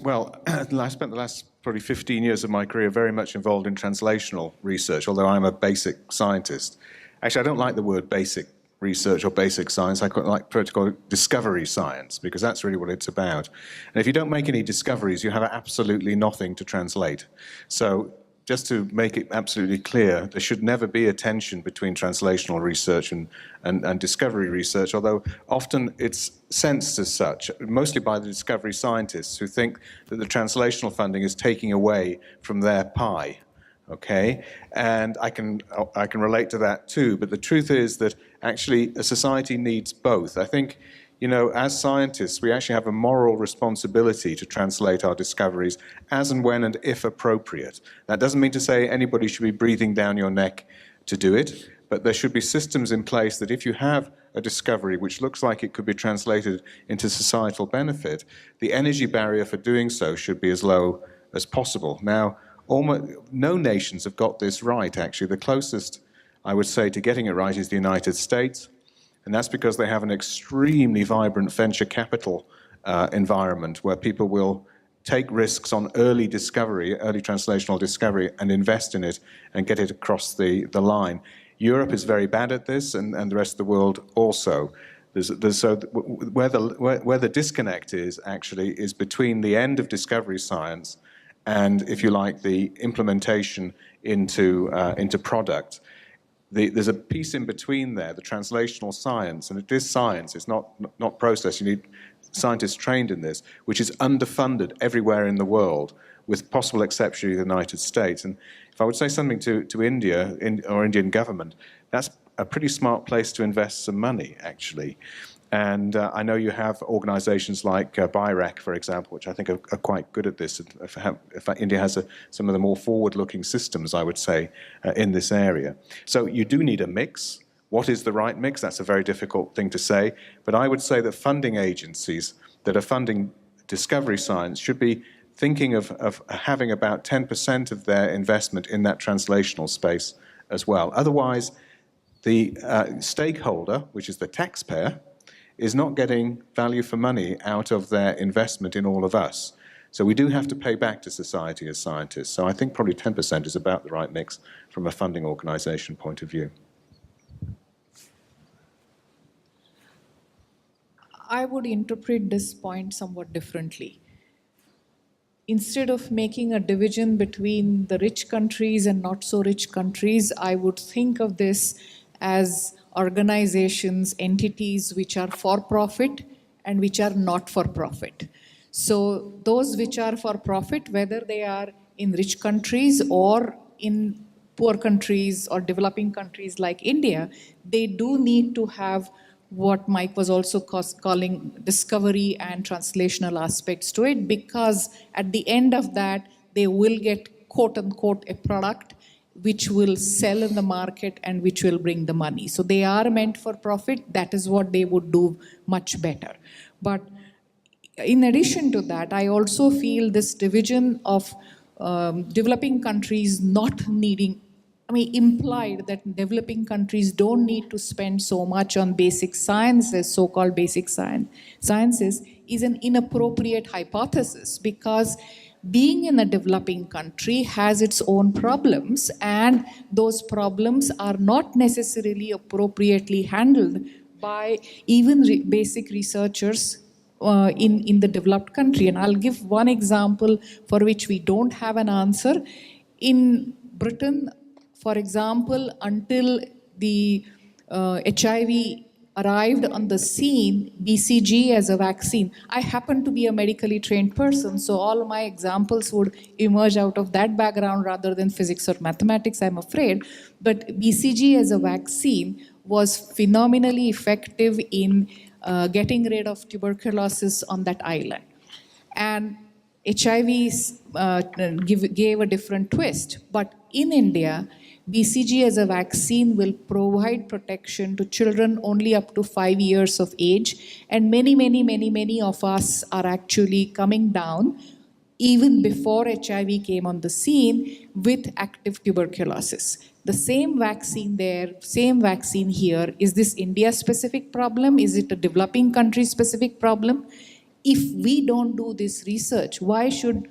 Well, I spent the last probably 15 years of my career very much involved in translational research, although I'm a basic scientist. Actually, I don't like the word basic research or basic science. I quite like to call it discovery science, because that's really what it's about. And if you don't make any discoveries, you have absolutely nothing to translate. So just to make it absolutely clear, there should never be a tension between translational research and discovery research, although often it's sensed as such, mostly by the discovery scientists who think that the translational funding is taking away from their pie. Okay, and I can relate to that too, but the truth is that actually a society needs both. I think, you know, as scientists, we actually have a moral responsibility to translate our discoveries as and when and if appropriate. That doesn't mean to say anybody should be breathing down your neck to do it, but there should be systems in place that if you have a discovery which looks like it could be translated into societal benefit, the energy barrier for doing so should be as low as possible. Now, no nations have got this right, actually. The closest, I would say, to getting it right is the United States, and that's because they have an extremely vibrant venture capital environment where people will take risks on early discovery, early translational discovery, and invest in it and get it across the line. Europe is very bad at this, and the rest of the world also. Where the disconnect is, actually, is between the end of discovery science and, if you like, the implementation into product. There's a piece in between there, the translational science, and it is science, it's not process. You need scientists trained in this, which is underfunded everywhere in the world, with possible exception of the United States. And if I would say something to India or Indian government, that's a pretty smart place to invest some money, actually. And I know you have organizations like BIRAC, for example, which I think are quite good at this. In fact, India has some of the more forward-looking systems, I would say, in this area. So you do need a mix. What is the right mix? That's a very difficult thing to say. But I would say that funding agencies that are funding discovery science should be thinking of having about 10% of their investment in that translational space as well. Otherwise, the stakeholder, which is the taxpayer, is not getting value for money out of their investment in all of us. So we do have to pay back to society as scientists. So I think probably 10% is about the right mix from a funding organization point of view. I would interpret this point somewhat differently. Instead of making a division between the rich countries and not so rich countries, I would think of this as organizations, entities which are for profit and which are not for profit. So those which are for profit, whether they are in rich countries or in poor countries or developing countries like India, they do need to have what Mike was also calling discovery and translational aspects to it, because at the end of that, they will get, quote unquote, a product which will sell in the market and which will bring the money. So they are meant for profit. That is what they would do much better. But in addition to that, I also feel this division of developing countries not needing, implied that developing countries don't need to spend so much on basic sciences, so-called basic sciences, is an inappropriate hypothesis, because being in a developing country has its own problems, and those problems are not necessarily appropriately handled by even basic researchers in the developed country. And I'll give one example for which we don't have an answer. In Britain, for example, until the HIV arrived on the scene, BCG as a vaccine. I happen to be a medically trained person, so all my examples would emerge out of that background rather than physics or mathematics, I'm afraid. But BCG as a vaccine was phenomenally effective in getting rid of tuberculosis on that island. And HIV gave a different twist. But in India, BCG as a vaccine will provide protection to children only up to 5 years of age. And many of us are actually coming down even before HIV came on the scene with active tuberculosis. The same vaccine there, same vaccine here. Is this India-specific problem? Is it a developing country-specific problem? If we don't do this research, why should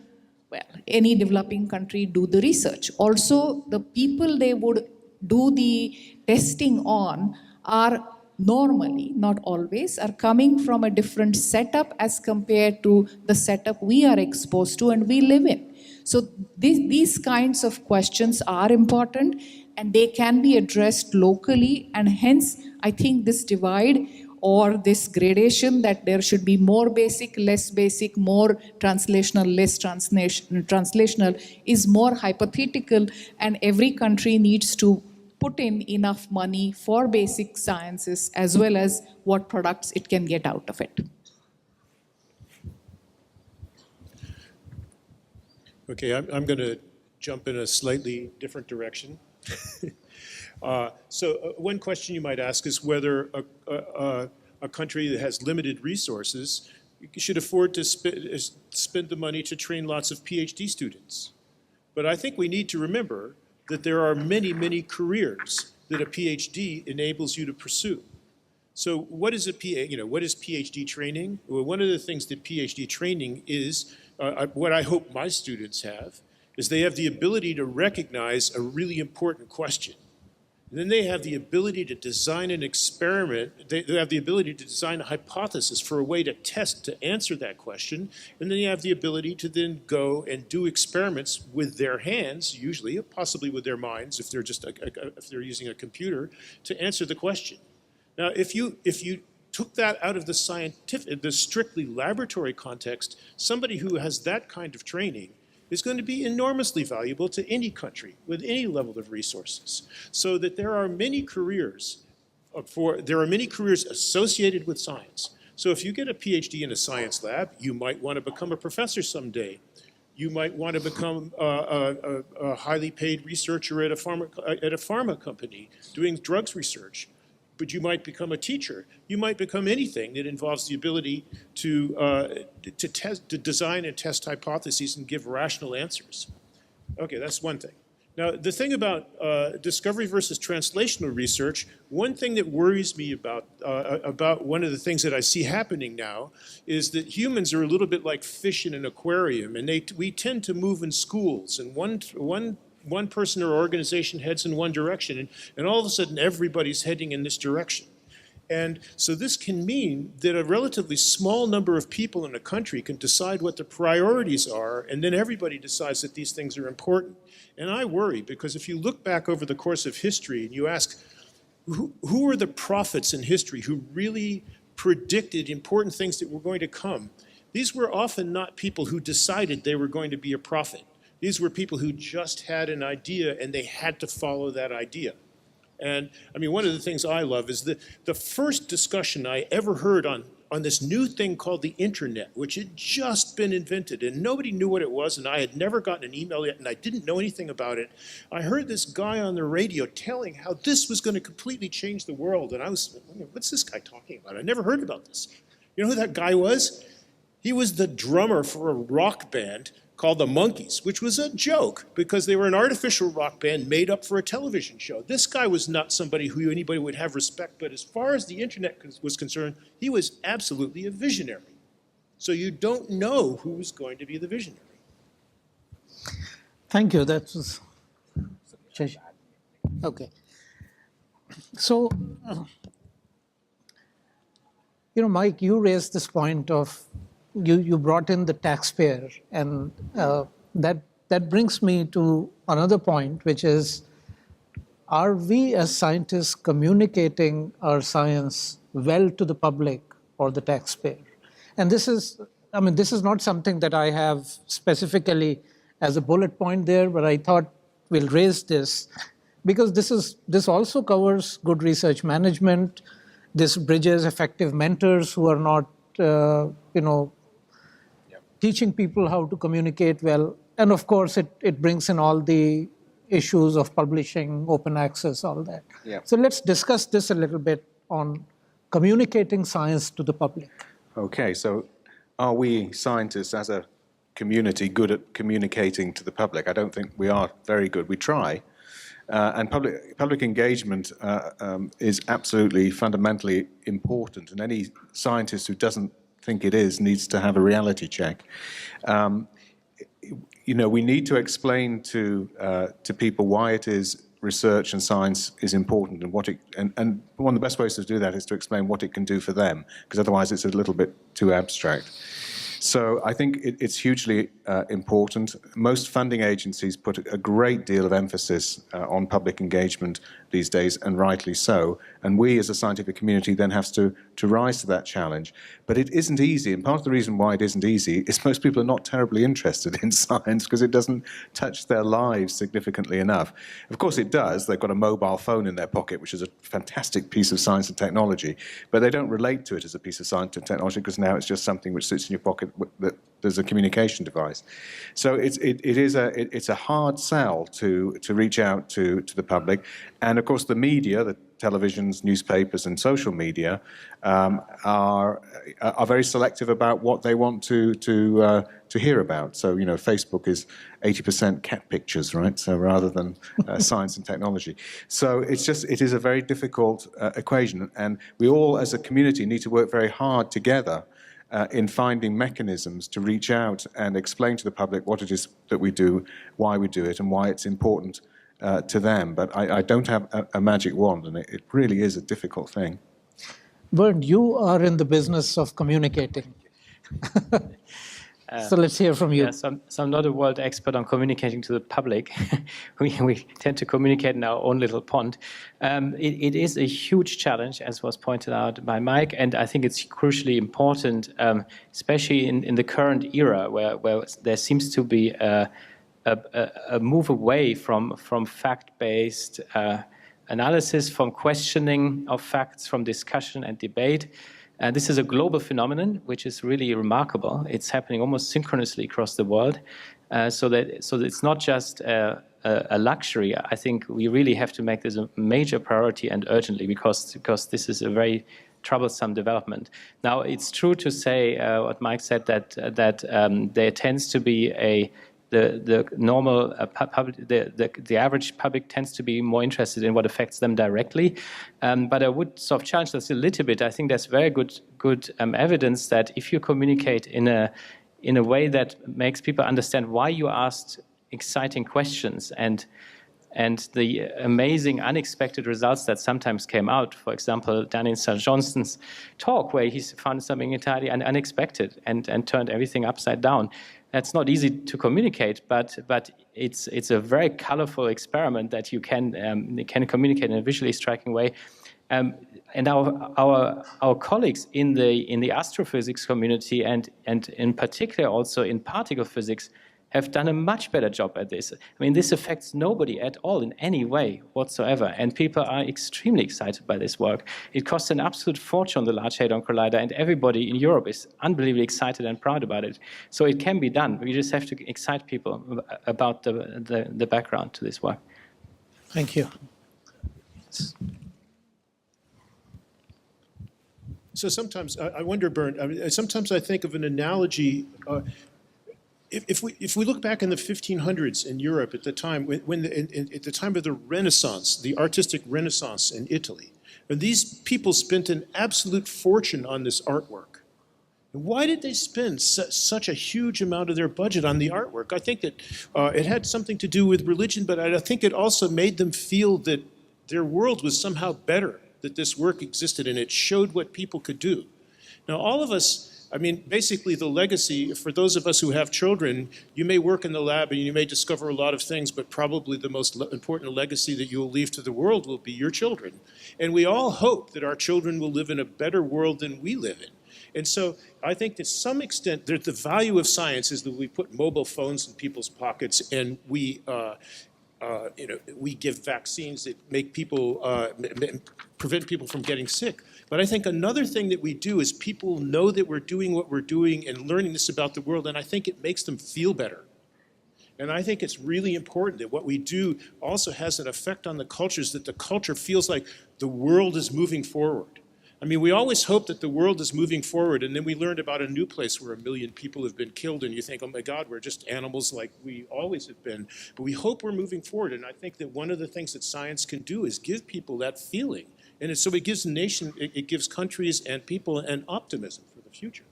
any developing country do the research? Also, the people they would do the testing on are normally, not always, are coming from a different setup as compared to the setup we are exposed to and we live in. So these kinds of questions are important and they can be addressed locally, and hence I think this divide or this gradation that there should be more basic, less basic, more translational, less translational is more hypothetical, and every country needs to put in enough money for basic sciences as well as what products it can get out of it. Okay, I'm going to jump in a slightly different direction. One question you might ask is whether a country that has limited resources should afford to spend the money to train lots of PhD students. But I think we need to remember that there are many careers that a PhD enables you to pursue. So what is what is PhD training? Well, one of the things that PhD training is, what I hope my students have, is they have the ability to recognize a really important question. And then they have the ability to design an experiment. They have the ability to design a hypothesis for a way to test, to answer that question. And then you have the ability to then go and do experiments with their hands, usually, possibly with their minds, if they're just if they're using a computer, to answer the question. Now, if you took that out of the scientific, the strictly laboratory context, somebody who has that kind of training is going to be enormously valuable to any country with any level of resources. So that there are many careers associated with science. So if you get a PhD in a science lab, you might want to become a professor someday. You might want to become a highly paid researcher at a pharma company doing drugs research. But you might become a teacher. You might become anything that involves the ability to design and test hypotheses and give rational answers. Okay, that's one thing. Now, the thing about discovery versus translational research, one thing that worries me about one of the things that I see happening now is that humans are a little bit like fish in an aquarium, and we tend to move in schools, and one person or organization heads in one direction, and all of a sudden everybody's heading in this direction. And so this can mean that a relatively small number of people in a country can decide what the priorities are, and then everybody decides that these things are important. And I worry, because if you look back over the course of history and you ask, who are the prophets in history who really predicted important things that were going to come? These were often not people who decided they were going to be a prophet. These were people who just had an idea and they had to follow that idea. And I mean, one of the things I love is the first discussion I ever heard on this new thing called the internet, which had just been invented and nobody knew what it was, and I had never gotten an email yet and I didn't know anything about it. I heard this guy on the radio telling how this was going to completely change the world, and I was, what's this guy talking about? I never heard about this. You know who that guy was? He was the drummer for a rock band called the Monkees, which was a joke because they were an artificial rock band made up for a television show. This guy was not somebody who anybody would have respect, but as far as the internet was concerned, he was absolutely a visionary. So you don't know who's going to be the visionary. Thank you. That was okay. So, Mike, you raised this point of you brought in the taxpayer, and that brings me to another point, which is, are we as scientists communicating our science well to the public or the taxpayer? And this is not something that I have specifically as a bullet point there, but I thought we'll raise this because this also covers good research management. This bridges effective mentors who are not, teaching people how to communicate well. And of course, it brings in all the issues of publishing, open access, all that. Yeah. So let's discuss this a little bit on communicating science to the public. Okay, so are we scientists as a community good at communicating to the public? I don't think we are very good. We try. And public engagement is absolutely fundamentally important. And any scientist who doesn't think it is needs to have a reality check. We need to explain to people why it is research and science is important and and one of the best ways to do that is to explain what it can do for them, because otherwise it's a little bit too abstract. So I think it's hugely important. Most funding agencies put a great deal of emphasis on public engagement these days, and rightly so. And we as a scientific community then have to rise to that challenge. But it isn't easy, and part of the reason why it isn't easy is most people are not terribly interested in science because it doesn't touch their lives significantly enough. Of course it does. They've got a mobile phone in their pocket, which is a fantastic piece of science and technology, but they don't relate to it as a piece of science and technology because now it's just something which sits in your pocket that there's a communication device. So it's a hard sell to reach out to the public. And of course the media, the televisions, newspapers and social media are very selective about what they want to hear about. So, Facebook is 80% cat pictures, right? So rather than science and technology. So it is a very difficult equation. And we all as a community need to work very hard together in finding mechanisms to reach out and explain to the public what it is that we do, why we do it, and why it's important to them. But I don't have a magic wand, and it really is a difficult thing. Bernd, you are in the business of communicating. So let's hear from you. Yeah, so I'm not a world expert on communicating to the public. we tend to communicate in our own little pond. It is a huge challenge, as was pointed out by Mike, and I think it's crucially important, especially in the current era where there seems to be a move away from fact-based analysis, from questioning of facts, from discussion and debate. This is a global phenomenon, which is really remarkable. It's happening almost synchronously across the world. So it's not just a luxury. I think we really have to make this a major priority and urgently, because this is a very troublesome development. Now, it's true to say what Mike said, that there tends to be the normal public, the average public tends to be more interested in what affects them directly. But I would sort of challenge this a little bit. I think there's very good evidence that if you communicate in a way that makes people understand why you asked exciting questions and the amazing unexpected results that sometimes came out. For example, Daniel St. Johnston's talk, where he found something entirely unexpected and turned everything upside down. That's not easy to communicate, but it's a very colorful experiment that you can communicate in a visually striking way. And our colleagues in the astrophysics community and in particular also in particle physics have done a much better job at this. I mean, this affects nobody at all in any way whatsoever, and people are extremely excited by this work. It costs an absolute fortune on the Large Hadron Collider, and everybody in Europe is unbelievably excited and proud about it. So it can be done. We just have to excite people about the background to this work. Thank you. So sometimes I wonder, Bernd, sometimes I think of an analogy. If we look back in the 1500s in Europe at the time, at the time of the Renaissance, the artistic Renaissance in Italy, and these people spent an absolute fortune on this artwork. And why did they spend such a huge amount of their budget on the artwork? I think that it had something to do with religion, but I think it also made them feel that their world was somehow better, that this work existed, and it showed what people could do. Now, all of us, I mean, basically the legacy, for those of us who have children, you may work in the lab and you may discover a lot of things, but probably the most important legacy that you will leave to the world will be your children. And we all hope that our children will live in a better world than we live in. And so I think to some extent the value of science is that we put mobile phones in people's pockets and we we give vaccines that make people, prevent people from getting sick. But I think another thing that we do is people know that we're doing what we're doing and learning this about the world, and I think it makes them feel better. And I think it's really important that what we do also has an effect on the cultures, that the culture feels like the world is moving forward. I mean, we always hope that the world is moving forward, and then we learned about a new place where 1 million people have been killed, and you think, oh my God, we're just animals like we always have been. But we hope we're moving forward, and I think that one of the things that science can do is give people that feeling. And so it gives it gives countries and people an optimism for the future.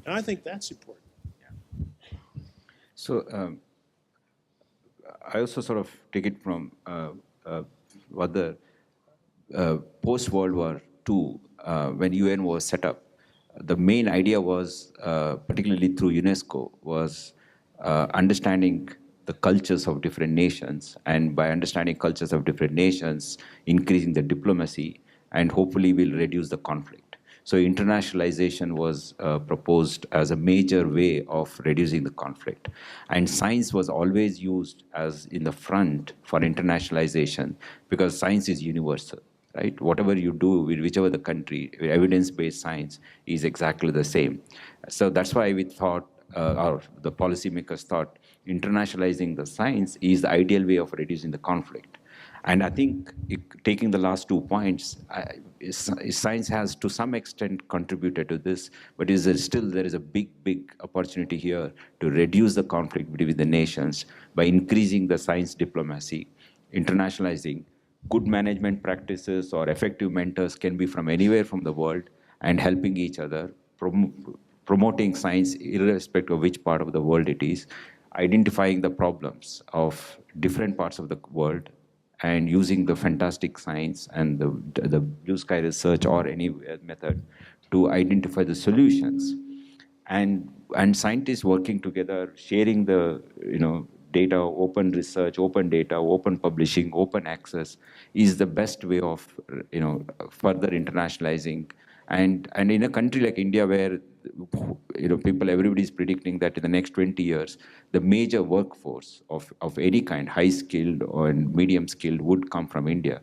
And I think that's important. So I also sort of take it from what the post-World War II, when UN was set up, the main idea was, particularly through UNESCO, was understanding the cultures of different nations, and by understanding cultures of different nations, increasing the diplomacy, and hopefully will reduce the conflict. So internationalization was proposed as a major way of reducing the conflict. And science was always used as in the front for internationalization, because science is universal, right? Whatever you do with whichever the country, evidence-based science is exactly the same. So that's why we thought, or the policymakers thought, internationalizing the science is the ideal way of reducing the conflict. And I think taking the last 2 points, science has to some extent contributed to this, but there is a big opportunity here to reduce the conflict between the nations by increasing the science diplomacy, internationalizing. Good management practices or effective mentors can be from anywhere from the world, and helping each other, promoting science irrespective of which part of the world it is, identifying the problems of different parts of the world, and using the fantastic science and the blue sky research or any method to identify the solutions. And scientists working together, sharing the data, open research, open data, open publishing, open access is the best way of further internationalizing. And in a country like India, where everybody is predicting that in the next 20 years, the major workforce of any kind, high skilled or medium skilled, would come from India.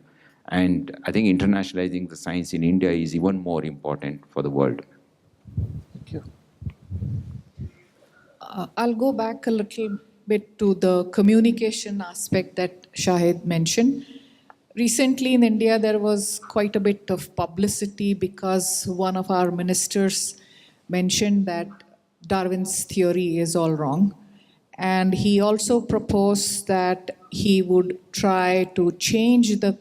And I think internationalizing the science in India is even more important for the world. Thank you. I'll go back a little bit to the communication aspect that Shahid mentioned. Recently in India, there was quite a bit of publicity because one of our ministers mentioned that Darwin's theory is all wrong. And he also proposed that he would try to change the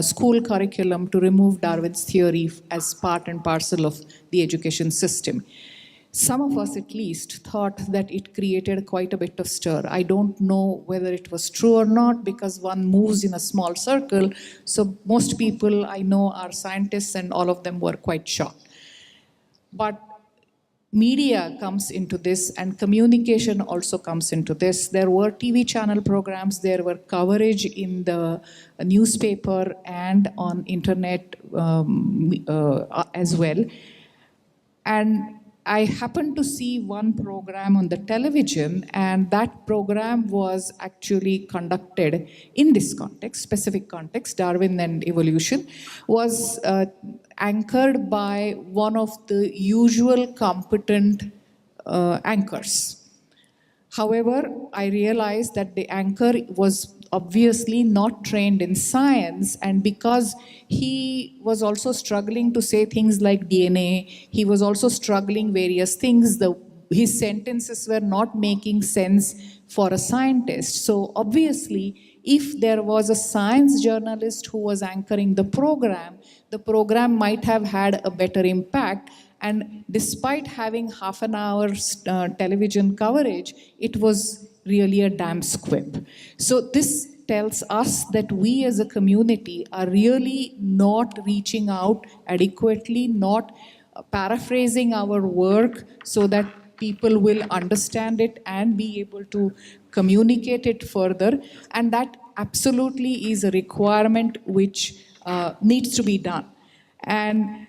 school curriculum to remove Darwin's theory as part and parcel of the education system. Some of us, at least, thought that it created quite a bit of stir. I don't know whether it was true or not, because one moves in a small circle. So most people I know are scientists, and all of them were quite shocked. But media comes into this, and communication also comes into this. There were TV channel programs, there were coverage in the newspaper and on internet as well. And I happened to see one program on the television, and that program was actually conducted in this context, specific context, Darwin and evolution, was anchored by one of the usual competent anchors. However, I realized that the anchor was obviously not trained in science, and because he was also struggling to say things like DNA, he was also struggling various things, his sentences were not making sense for a scientist. So obviously, if there was a science journalist who was anchoring the program might have had a better impact. And despite having half an hour's television coverage, it was really a damn squib. So this tells us that we as a community are really not reaching out adequately, not paraphrasing our work so that people will understand it and be able to communicate it further. And that absolutely is a requirement which needs to be done. And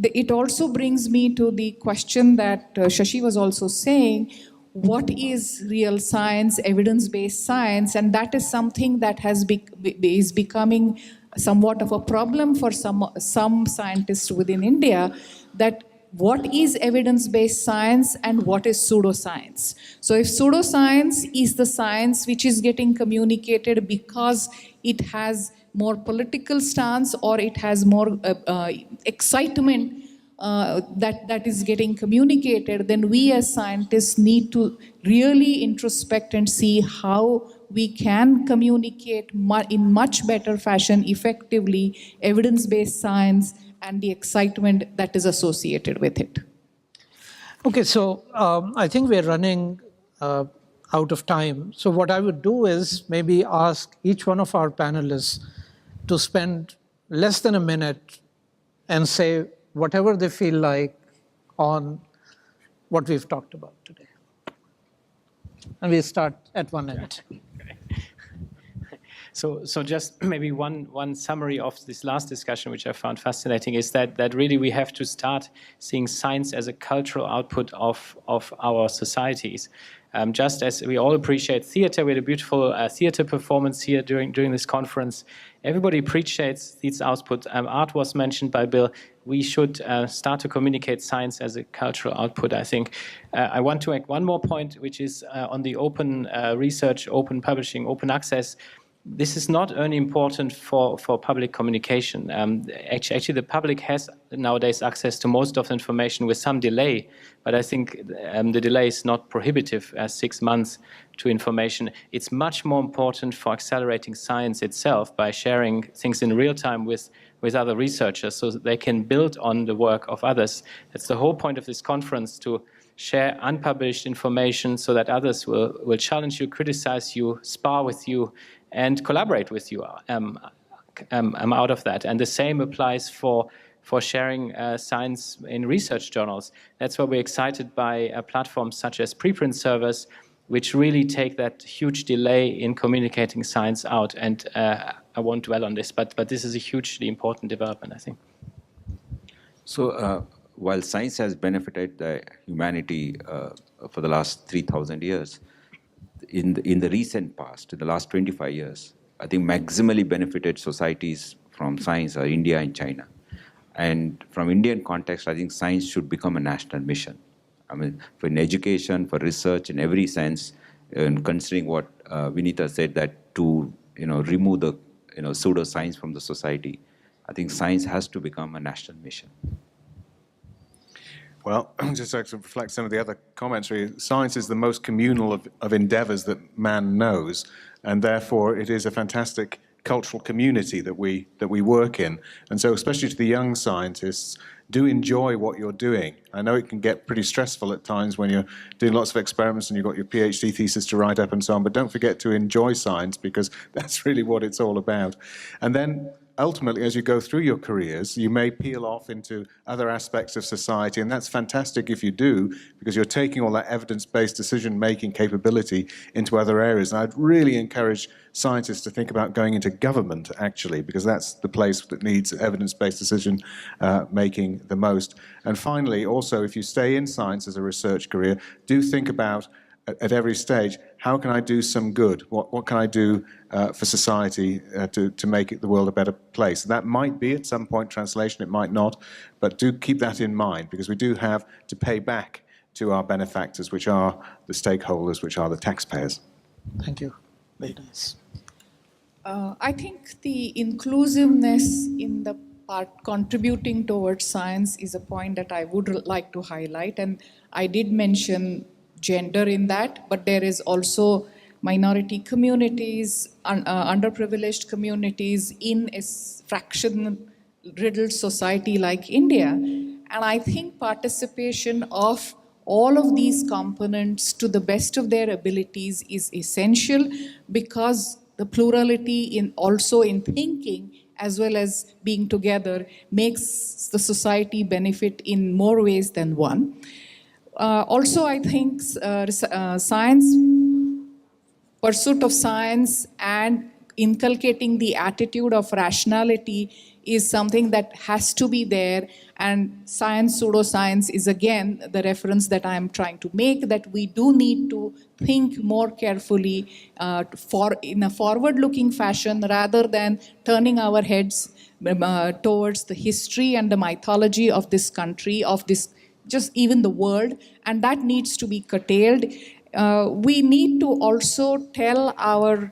it also brings me to the question that Shashi was also saying, what is real science, evidence-based science, and that is something that is becoming somewhat of a problem for some scientists within India, that what is evidence-based science and what is pseudoscience. So if pseudoscience is the science which is getting communicated because it has more political stance or it has more excitement that is getting communicated, then we as scientists need to really introspect and see how we can communicate in much better fashion, effectively, evidence-based science and the excitement that is associated with it. Okay, so I think we're running out of time. So what I would do is maybe ask each one of our panelists to spend less than a minute and say whatever they feel like on what we've talked about today. And we'll start at one end. So just maybe one summary of this last discussion, which I found fascinating, is that really we have to start seeing science as a cultural output of our societies. Just as we all appreciate theater, we had a beautiful theater performance here during this conference. Everybody appreciates these output. Art was mentioned by Bill. We should start to communicate science as a cultural output, I think. I want to make one more point, which is on the open research, open publishing, open access. This is not only important for public communication. Actually, the public has nowadays access to most of the information with some delay, but I think the delay is not prohibitive as 6 months to information. It's much more important for accelerating science itself by sharing things in real time with other researchers so that they can build on the work of others. That's the whole point of this conference, to share unpublished information so that others will challenge you, criticize you, spar with you, and collaborate with you out of that. And the same applies for sharing science in research journals. That's why we're excited by platforms such as preprint servers, which really take that huge delay in communicating science out. And I won't dwell on this, but this is a hugely important development, I think. So while science has benefited the humanity for the last 3,000 years, in the recent past, in the last 25 years, I think maximally benefited societies from science are India and China. And from Indian context, I think science should become a national mission. I mean, for in education, for research, in every sense, and considering what Vinita said, that to remove the pseudoscience from the society, I think science has to become a national mission. Well, just to reflect some of the other comments, science is the most communal of endeavors that man knows, and therefore it is a fantastic cultural community that we work in. And so especially to the young scientists, do enjoy what you're doing. I know it can get pretty stressful at times when you're doing lots of experiments and you've got your PhD thesis to write up and so on, but don't forget to enjoy science, because that's really what it's all about. And then ultimately, as you go through your careers, you may peel off into other aspects of society, and that's fantastic if you do, because you're taking all that evidence-based decision-making capability into other areas. And I'd really encourage scientists to think about going into government, actually, because that's the place that needs evidence-based decision-making the most. And finally, also, if you stay in science as a research career, do think about, at every stage, how can I do some good? What can I do for society to make the world a better place? And that might be at some point translation, it might not, but do keep that in mind, because we do have to pay back to our benefactors, which are the stakeholders, which are the taxpayers. Thank you. Very nice. I think the inclusiveness in the part contributing towards science is a point that I would like to highlight. And I did mention gender in that, but there is also minority communities, underprivileged communities in a fraction-riddled society like India. And I think participation of all of these components to the best of their abilities is essential, because the plurality also in thinking as well as being together makes the society benefit in more ways than one. Also, I think science, pursuit of science and inculcating the attitude of rationality is something that has to be there. And science, pseudoscience is again the reference that I'm trying to make, that we do need to think more carefully in a forward-looking fashion rather than turning our heads towards the history and the mythology of this country, of this, just even the world, and that needs to be curtailed. We need to also tell our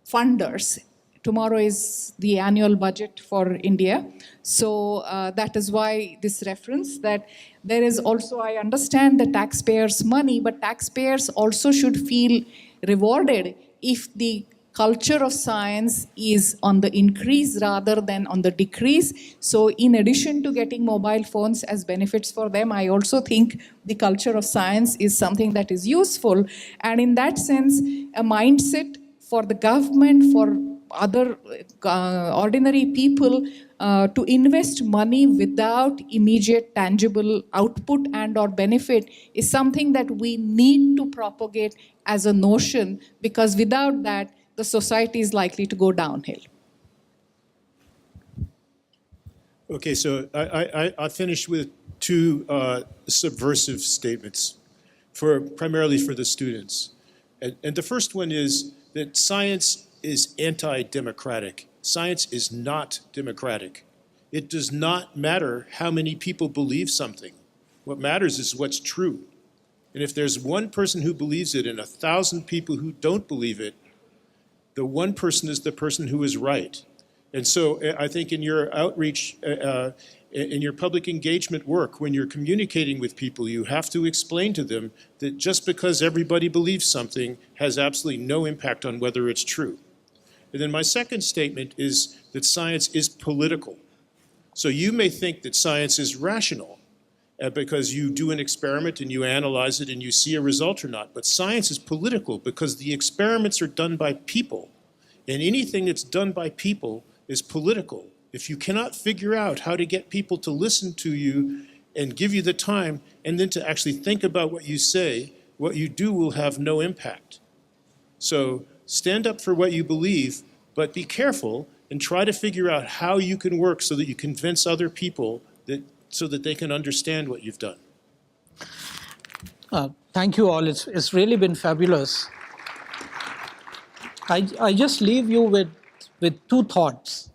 funders, tomorrow is the annual budget for India, so that is why this reference, that there is also, I understand the taxpayers' money, but taxpayers also should feel rewarded if the culture of science is on the increase rather than on the decrease. So in addition to getting mobile phones as benefits for them, I also think the culture of science is something that is useful. And in that sense, a mindset for the government, for other ordinary people to invest money without immediate tangible output and or benefit is something that we need to propagate as a notion, because without that, the society is likely to go downhill. Okay, so I finished with two subversive statements, primarily for the students. And the first one is that science is anti-democratic. Science is not democratic. It does not matter how many people believe something. What matters is what's true. And if there's one person who believes it and 1,000 people who don't believe it, the one person is the person who is right. And so I think in your outreach, in your public engagement work, when you're communicating with people, you have to explain to them that just because everybody believes something has absolutely no impact on whether it's true. And then my second statement is that science is political. So you may think that science is rational because you do an experiment and you analyze it and you see a result or not. But science is political because the experiments are done by people. And anything that's done by people is political. If you cannot figure out how to get people to listen to you and give you the time and then to actually think about what you say, what you do will have no impact. So stand up for what you believe, but be careful and try to figure out how you can work so that you convince other people so that they can understand what you've done. Thank you all. It's really been fabulous. I just leave you with two thoughts.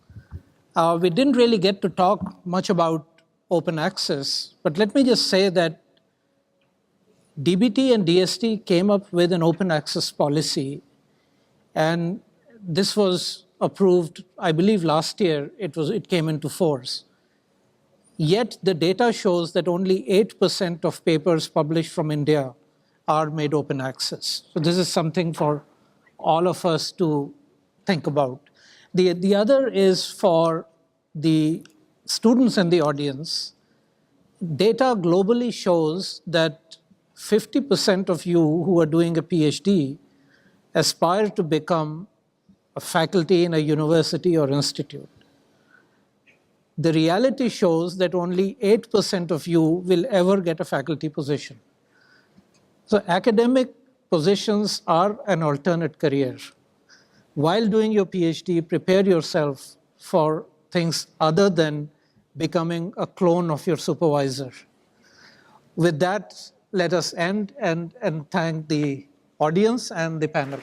We didn't really get to talk much about open access, but let me just say that DBT and DST came up with an open access policy, and this was approved, I believe last year it came into force. Yet the data shows that only 8% of papers published from India are made open access. So this is something for all of us to think about. The other is for the students in the audience. Data globally shows that 50% of you who are doing a PhD aspire to become a faculty in a university or institute. The reality shows that only 8% of you will ever get a faculty position. So academic positions are an alternate career. While doing your PhD, prepare yourself for things other than becoming a clone of your supervisor. With that, let us end and thank the audience and the panel.